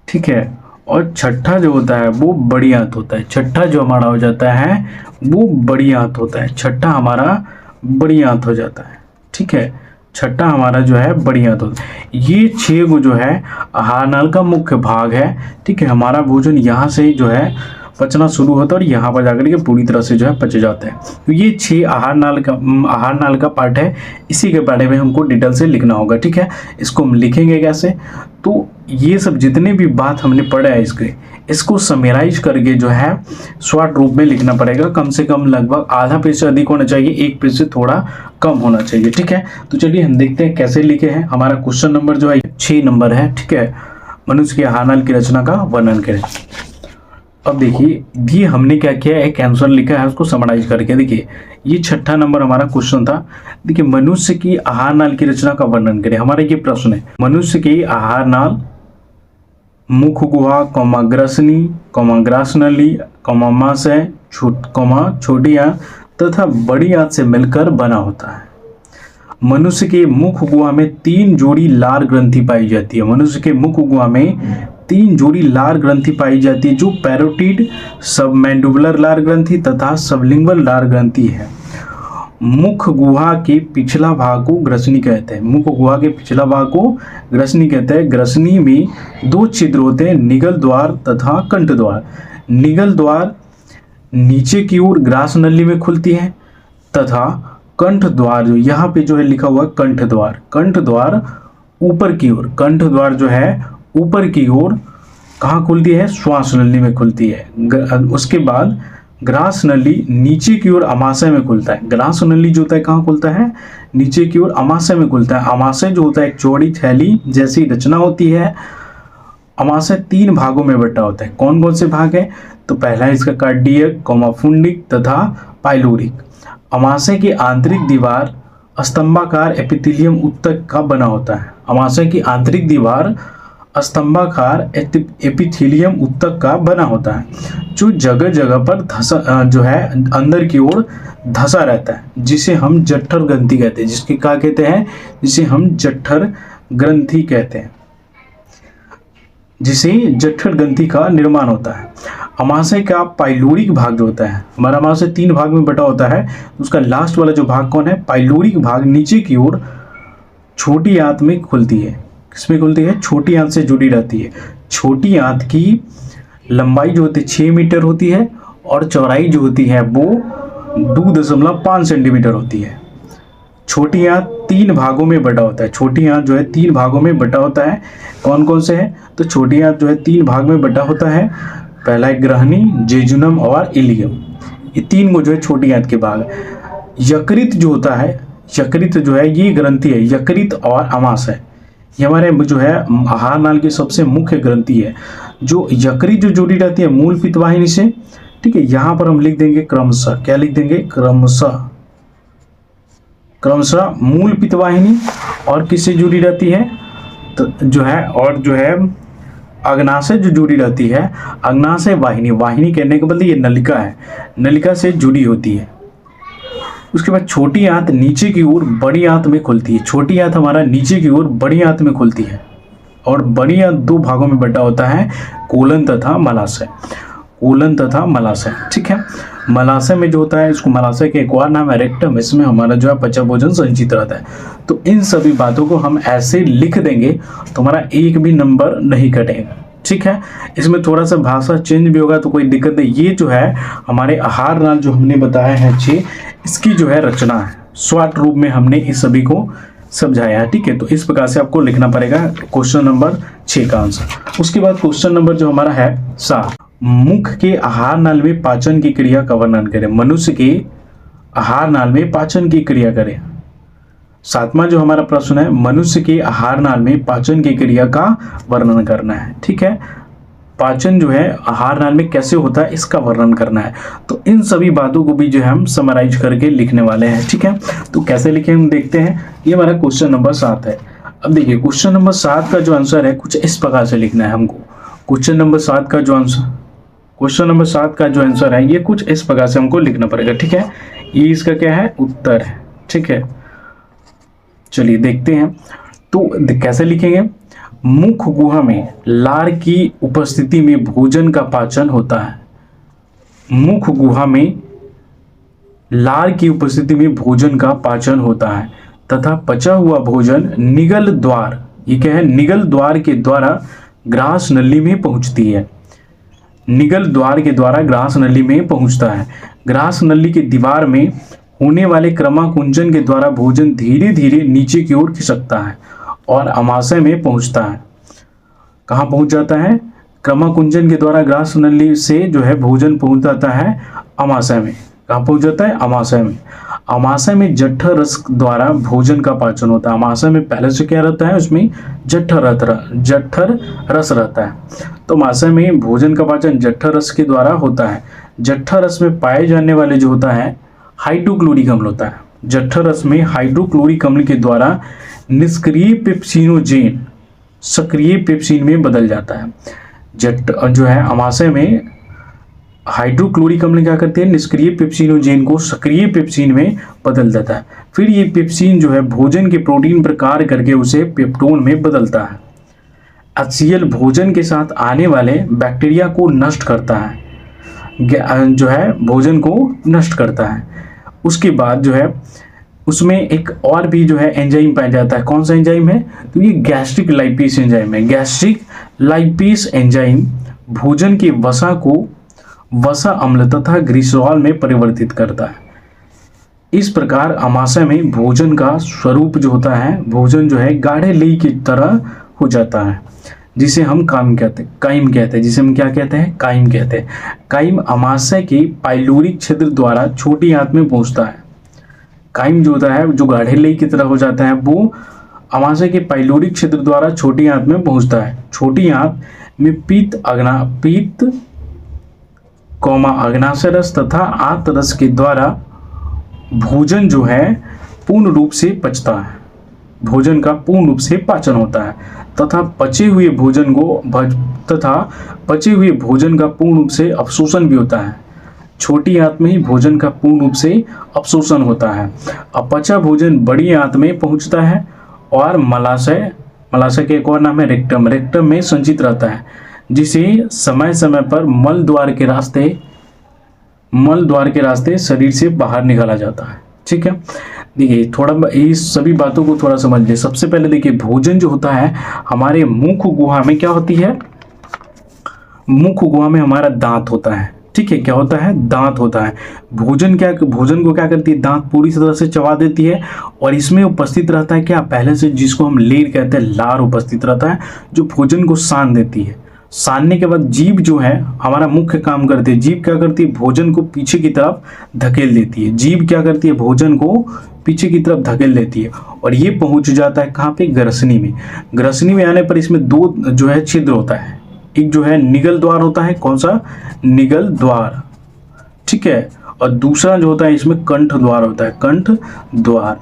ठीक है। और छठा जो होता है वो बड़ी आंत होता है, छठा जो हमारा हो जाता है वो बड़ी आंत होता है, छठा हमारा बड़ी आंत हो जाता है, ठीक है। छठा हमारा जो है बड़ी आंत होता है। ये 6 गो जो है आहार नाल का मुख्य भाग है, ठीक है। हमारा भोजन यहाँ से जो है पचना शुरू होता है और यहाँ पर जाकर के पूरी तरह से जो है पच जाता है। तो ये 6 आहार नाल का पार्ट है, इसी के बारे में हमको डिटेल से लिखना होगा, ठीक है। इसको हम लिखेंगे कैसे, तो ये सब जितने भी बात हमने पढ़ा है इसको समराइज करके जो है शॉर्ट रूप में लिखना पड़ेगा। कम से कम लगभग आधा पेज से अधिक होना चाहिए, एक पेज से थोड़ा कम होना चाहिए, ठीक है। तो चलिए हम देखते हैं कैसे लिखे हैं। हमारा क्वेश्चन नंबर जो है 6 नंबर है, ठीक है। मनुष्य के आहार नाल की रचना का वर्णन करें। अब देखिए भी हमने क्या किया, एक आंसर लिखा है, उसको समराइज करके देखिए। ये 6ठा नंबर हमारा क्वेश्चन था। देखिए मनुष्य की आहार नाल की रचना का वर्णन करें। हमारा ये प्रश्न है, मनुष्य की आहार नाल मुख गुहा, ग्रसनी, ग्रासनली, अमाशय, छोटी आंत तथा बड़ी आंत से मिलकर बना होता है। मनुष्य के मुख गुहा में 3 जोड़ी लार ग्रंथि पाई जाती है। मनुष्य के मुख गुहा में 3 जोड़ी लार ग्रंथि पाई जाती है, जो पैरोटिड, सबमैंडिबुलर लार ग्रंथि तथा सबलिंगुअल लार ग्रंथि है। मुख गुहा के पिछला भाग को ग्रसनी कहते हैं। मुख गुहा के पिछला भाग को ग्रसनी कहते हैं। ग्रसनी में 2 छिद्र होते हैं, निगल द्वार तथा कंठ द्वार। निगल द्वार नीचे की ओर ग्रास नली में खुलती है तथा कंठ द्वार जो यहाँ पे जो है लिखा हुआ है कंठ द्वार, कंठ द्वार ऊपर की ओर, कंठ द्वार जो है ऊपर की ओर कहाँ खुलती है, श्वास नली में खुलती है। उसके बाद ग्रास नली नीचे की ओर अमाशय में खुलता है। ग्रास नली जो होता है कहाँ खुलता है, नीचे की ओर अमाशय में खुलता है। अमाशय जो होता है एक चौड़ी थैली जैसी रचना होती है। अमाशय 3 भागों में बटा होता है। कौन कौन से भाग है, तो पहला है इसका कार्डियक, फुंडिक तथा पाइलोरिक। अमाशय की आंतरिक दीवार स्तंभाकार एपिथेलियम उत्तक का बना होता है। अमाशय की आंतरिक दीवार स्तंभाकार एपिथेलियम उत्तक का बना होता है, जो जगह जगह पर धसा जो है अंदर की ओर धसा रहता है, जिसे हम जठर ग्रंथि कहते हैं। जिसके क्या कहते हैं, जिसे हम जठर ग्रंथि कहते हैं, जिसे जठर ग्रंथि का निर्माण होता है। अमाशय का पाइलोरिक भाग जो होता है, हमारा अमाशय 3 भाग में बटा होता है। उसका लास्ट वाला जो भाग कौन है, पाइलोरिक भाग नीचे की ओर छोटी आंत में खुलती है। किसमें खुलती है, छोटी आंत से जुड़ी रहती है। छोटी आंत की लंबाई जो होती है 6 मीटर होती है और चौड़ाई जो होती है वो 2.5 सेंटीमीटर होती है। छोटी आंत 3 भागों में बटा होता है। छोटी आंत जो है 3 भागों में बटा होता है। कौन कौन से है, तो छोटी आंत जो है 3 भाग में बटा होता है। पहला है ग्रहणी, जेजुनम और इलियम। ये 3 को जो है छोटी आंत के भाग। यकृत जो होता है, यकृत जो है ये ग्रंथि है, यकृत और अमाशय ये हमारे जो है आहार नाल की सबसे मुख्य ग्रंथि है। जो यकृत जो जुड़ी रहती है मूल पित्तवाहिनी से, ठीक है। यहाँ पर हम लिख देंगे क्रमशः, क्या लिख देंगे, क्रमशः मूल पित्तवाहिनी। और किससे जुड़ी रहती है, तो जो है और जो है अग्नाशय जो जुड़ी रहती है, अग्नाशय वाहिनी, वाहिनी कहने के बदले ये नलिका है, नलिका से जुड़ी होती है। उसके बाद छोटी आंत नीचे की ओर बड़ी आंत में खुलती है। छोटी आंत हमारा नीचे की ओर बड़ी आंत में खुलती है और बड़ी आंत 2 भागों में बटा होता है, कोलन तथा मलाशय। कोलन तथा मलाशय, ठीक है। मलाशय में जो होता है, इसको मलाशय के एक और नाम है रेक्टम, इसमें हमारा जो है पचा भोजन संचित रहता है। तो इन सभी बातों को हम ऐसे लिख देंगे तो हमारा एक भी नंबर नहीं कटेगा, ठीक है। इसमें थोड़ा सा भाषा चेंज भी होगा तो कोई दिक्कत नहीं। ये जो है हमारे आहार नाल जो हमने बताया है 6, इसकी जो है रचना है, शॉर्ट रूप में हमने इस सभी को समझाया है, ठीक है। तो इस प्रकार से आपको लिखना पड़ेगा क्वेश्चन नंबर 6 का आंसर। उसके बाद क्वेश्चन नंबर जो हमारा है 7, मुख के आहार नाल में पाचन की क्रिया का वर्णन करें। मनुष्य के आहार नाल में पाचन की क्रिया करें। 7वां जो हमारा प्रश्न है, मनुष्य के आहार नाल में पाचन की क्रिया का वर्णन करना है, ठीक है। पाचन जो है आहार नाल में कैसे होता है इसका वर्णन करना है। तो इन सभी बातों को भी जो है हम समराइज करके लिखने वाले हैं, ठीक है। तो कैसे लिखें हम देखते हैं। ये हमारा क्वेश्चन नंबर 7 है। अब देखिए क्वेश्चन नंबर 7 का जो आंसर है कुछ इस प्रकार से लिखना है हमको। क्वेश्चन नंबर 7 का जो आंसर, क्वेश्चन नंबर 7 का जो आंसर है ये कुछ इस प्रकार से हमको लिखना पड़ेगा, ठीक है। ये इसका क्या है, उत्तर है, ठीक है। चलिए देखते हैं तो कैसे लिखेंगे। मुख गुहा में लार की उपस्थिति में भोजन का पाचन होता है। मुख गुहा में लार की उपस्थिति में भोजन का पाचन होता है तथा पचा हुआ भोजन निगल द्वार, ये क्या है, निगल द्वार के द्वारा ग्रास नली में पहुंचती है। निगल द्वार के द्वारा ग्रास नली में पहुंचता है। ग्रास नली के दीवार में होने वाले क्रमाकुंचन के द्वारा भोजन धीरे धीरे नीचे की ओर खिसकता है और अमाशय में पहुंचता है। कहाँ पहुंच जाता है, क्रमाकुंचन के द्वारा ग्रास नली से जो है भोजन पहुंच जाता है अमाशय में। कहाँ पहुंच जाता है, अमाशय में। अमाशय में जठर रस द्वारा भोजन का पाचन होता है। अमाशय में पहले से क्या रहता है, उसमें जठर रस रहता है। तो अमाशय में भोजन का पाचन जठर रस के द्वारा होता है। जठर रस में पाए जाने वाले जो होता है हाइड्रोक्लोरिक अम्ल होता है। जठर रस में हाइड्रोक्लोरिक अम्ल के द्वारा निष्क्रिय पेप्सिनोजेन सक्रिय पेप्सिन में बदल जाता है। जो है अमाशय में हाइड्रोक्लोरिक अम्ल क्या करते हैं, निष्क्रिय पेप्सिनोजेन को सक्रिय पेप्सिन में बदल देता है। फिर ये पेप्सिन जो है भोजन के प्रोटीन पर कार्य करके उसे पेप्टोन में बदलता है। HCl भोजन के साथ आने वाले बैक्टीरिया को नष्ट करता है, जो है भोजन को नष्ट करता है। उसके बाद जो है उसमें एक और भी जो है एंजाइम पाया जाता है। कौन सा एंजाइम है, तो ये गैस्ट्रिक लाइपेज एंजाइम है। गैस्ट्रिक लाइपेज एंजाइम भोजन की वसा को वसा अम्ल तथा ग्लिसरॉल में परिवर्तित करता है। इस प्रकार अमाशय में भोजन का स्वरूप जो होता है, भोजन जो है गाढ़े लेई की तरह हो जाता है, जिसे हम काइम कहते हैं, जिसे हम क्या कहते हैं, काइम कहते हैं। काइम अमाशय के पाइलोरिक छिद्र द्वारा छोटी आंत में पहुंचता है। काइम जो होता है, जो गाढ़े लेई की तरह हो जाता है, वो अमाशय के पाइलोरिक छिद्र द्वारा छोटी आंत में पहुंचता है। छोटी आंत में पीत अग्नाशय रस तथा आंत रस के द्वारा भोजन जो है पूर्ण रूप से पचता है। भोजन का पूर्ण रूप से पाचन होता है तथा पचे हुए भोजन का पूर्ण रूप से अवशोषण भी होता है। छोटी आंत में ही भोजन का पूर्ण रूप से अवशोषण होता है। अपचा भोजन बड़ी आंत में पहुंचता है और मलाशय के एक और नाम है रेक्टम में संचित रहता है, जिसे समय समय पर मल द्वार के रास्ते शरीर से बाहर निकाला जाता है। ठीक है, देखिए थोड़ा इस सभी बातों को थोड़ा समझ ले। सबसे पहले देखिए भोजन जो होता है हमारे मुख गुहा में क्या होती है, मुख गुहा में हमारा दांत होता है। ठीक है, क्या होता है, दांत होता है। भोजन को क्या करती है, दांत पूरी तरह से चबा देती है और इसमें उपस्थित रहता है क्या, पहले से जिसको हम लेर कहते हैं, लार उपस्थित रहता है जो भोजन को सान देती है। सानने के बाद जीभ जो है हमारा मुख्य काम करती है। जीभ क्या करती है, भोजन को पीछे की तरफ धकेल देती है। जीभ क्या करती है, भोजन को पीछे की तरफ धकेल देती है और ये पहुंच जाता है कहाँ पे, ग्रसनी में। ग्रसनी में आने पर इसमें दो जो है छिद्र होता है। एक जो है निगल द्वार होता है, कौन सा, निगल द्वार, ठीक है, और दूसरा जो होता है इसमें कंठ द्वार होता है, कंठ द्वार।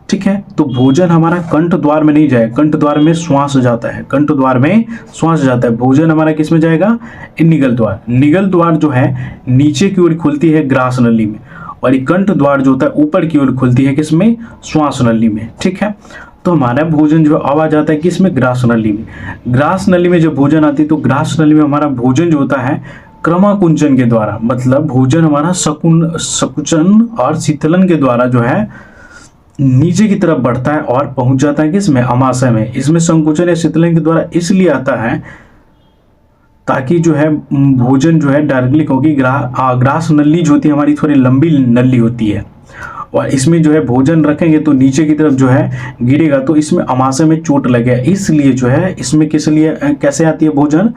ठीक है, तो भोजन हमारा कंठ द्वार में नहीं जाएगा, कंठ द्वार में श्वास जाता है, कंठ द्वार में श्वास जाता है। भोजन हमारा किस में जाएगा, निगल द्वार। निगल द्वार जो है नीचे की ओर खुलती है ग्रास नली में और ये कंठ द्वार जो होता है ऊपर की ओर खुलती है किसमें, श्वास नली में। ठीक है, तो हमारा भोजन जो आ जाता है किसमें, ग्रास नली में। ग्रास नली में जब भोजन आती है तो ग्रास नली में हमारा भोजन जो होता है क्रमाकुंचन के द्वारा, मतलब भोजन हमारा सकुचन और शीतलन के द्वारा जो है नीचे की तरफ बढ़ता है और पहुंच जाता है किसमें, अमाशय में। इसमें संकुचन या शीतलन के द्वारा इसलिए आता है ताकि जो है भोजन जो है डायरेक्टली, क्योंकि ग्रास नली जो होती है हमारी थोड़ी लंबी नली होती है और इसमें जो है भोजन रखेंगे तो नीचे की तरफ जो है गिरेगा तो इसमें अमाशय में चोट लगेगा। इसलिए जो है इसमें कैसे आती है भोजन,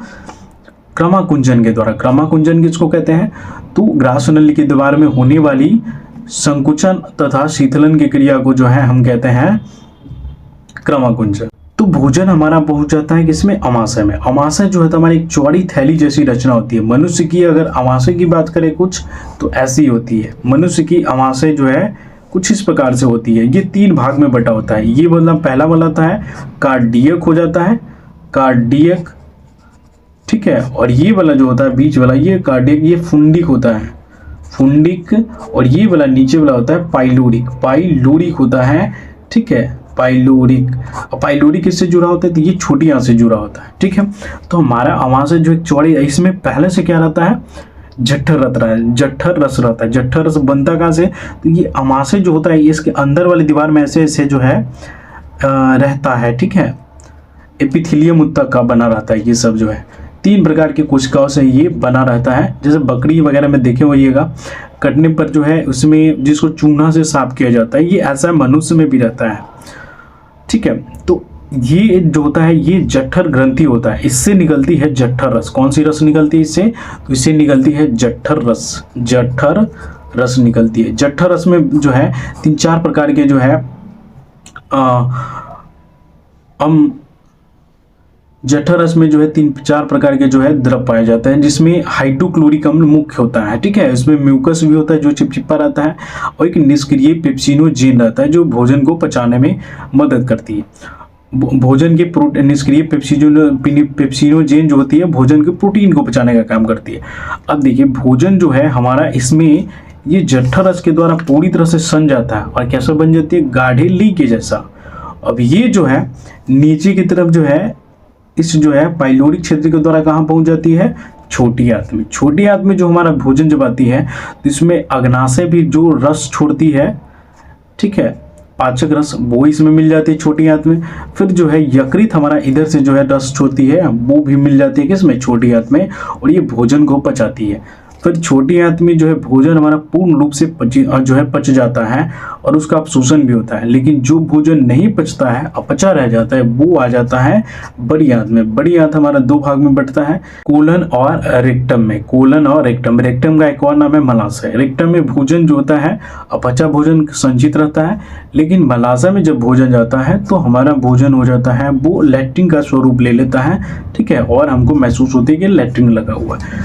क्रमाकुंचन के द्वारा। क्रमाकुंचन किसको कहते हैं, तो ग्रास नली की दीवार में होने वाली संकुचन तथा शीतलन की क्रिया को जो है हम कहते हैं क्रमाकुंचन। तो भोजन हमारा पहुंच जाता है किसमें, अमाशय में। अमाशय जो है तो हमारी एक चौड़ी थैली जैसी रचना होती है। मनुष्य की अगर अमाशय की बात करें कुछ तो ऐसी होती है। मनुष्य की अमाशय जो है कुछ इस प्रकार से होती है। ये 3 भाग में बटा होता है। ये मतलब पहला वाला होता है कार्डियक हो जाता है, कार्डियक, ठीक ठीक है। और ये वाला जो होता है बीच वाला, ये कार्डियक, ये फुंडिक होता है, फुंडिक। और ये वाला नीचे वाला होता है पाइलोरिक, पाइलोरिक होता है, ठीक है, पाइलोरिक। पाइलोरिक किससे जुड़ा होता है, तो ये छोटी आंत से जुड़ा होता है, ठीक है। तो हमारा अमाशय जो एक चौड़ी, इसमें पहले से क्या रहता है, जठर रहता है, जठर रस रहता है। जठर रस बनता कहाँ से, तो ये अमाशय जो होता है इसके अंदर वाली दीवार में ऐसे ऐसे जो है रहता है, ठीक है। एपिथेलियम तक का बना रहता है, ये सब जो है 3 प्रकार के कोशिकाओं से ये बना रहता है। जैसे बकरी वगैरह में देखे होइएगा, कटने पर जो है उसमें जिसको चूना से साफ किया जाता है, ये ऐसा मनुष्य में भी रहता है, ठीक है। तो ये जो होता है ये जठर ग्रंथि होता है, इससे निकलती है जठर रस। कौन सी रस निकलती है इससे, तो इससे निकलती है जठर रस, जठर रस निकलती है। जठर रस में जो है 3-4 प्रकार के जो है जठर रस में जो है 3-4 प्रकार के जो है द्रव पाए जाते हैं, जिसमें हाइड्रोक्लोरिक अम्ल मुख्य होता है, ठीक है। इसमें म्यूकस भी होता है जो चिपचिपा रहता है, और एक निष्क्रिय पेप्सिनोजेन रहता है जो भोजन को पचाने में मदद करती है। भोजन के निष्क्रिय पेप्सिनोजेन जो होती है भोजन के प्रोटीन को पचाने का काम करती है। अब देखिए भोजन जो है हमारा, इसमें ये जठर रस के द्वारा पूरी तरह से सन जाता है, और कैसे बन जाती है, गाढ़े ली के जैसा। अब ये जो है नीचे की तरफ जो है इस जो है पाइलोरिक क्षेत्र के द्वारा कहाँ पहुंच जाती है, छोटी आंत में। छोटी आंत में जो हमारा भोजन जब आती है तो इसमें अग्नाशय भी जो रस छोड़ती है, ठीक है, पाचक रस, वो इसमें मिल जाती है छोटी आंत में। फिर जो है यकृत हमारा इधर से जो है रस छोड़ती है, वो भी मिल जाती है किसमें, छोटी आंत में, और ये भोजन को पचाती है। फिर छोटी आंत में जो है भोजन हमारा पूर्ण रूप से पच जाता है, और उसका अवशोषण भी होता है। लेकिन जो भोजन नहीं पचता है, अपचा रह जाता है, वो आ जाता है बड़ी आंत में। बड़ी आंत हमारा 2 भाग में बंटता है, कोलन और रेक्टम में। कोलन और रेक्टम, रेक्टम का एक और नाम है मलाशय। रेक्टम में भोजन जो होता है अपचा भोजन संचित रहता है, लेकिन मलाशय में जब भोजन जाता है तो हमारा भोजन हो जाता है वो लैट्रिन का स्वरूप ले लेता है, ठीक है, और हमको महसूस होती है कि लैट्रिन लगा हुआ है।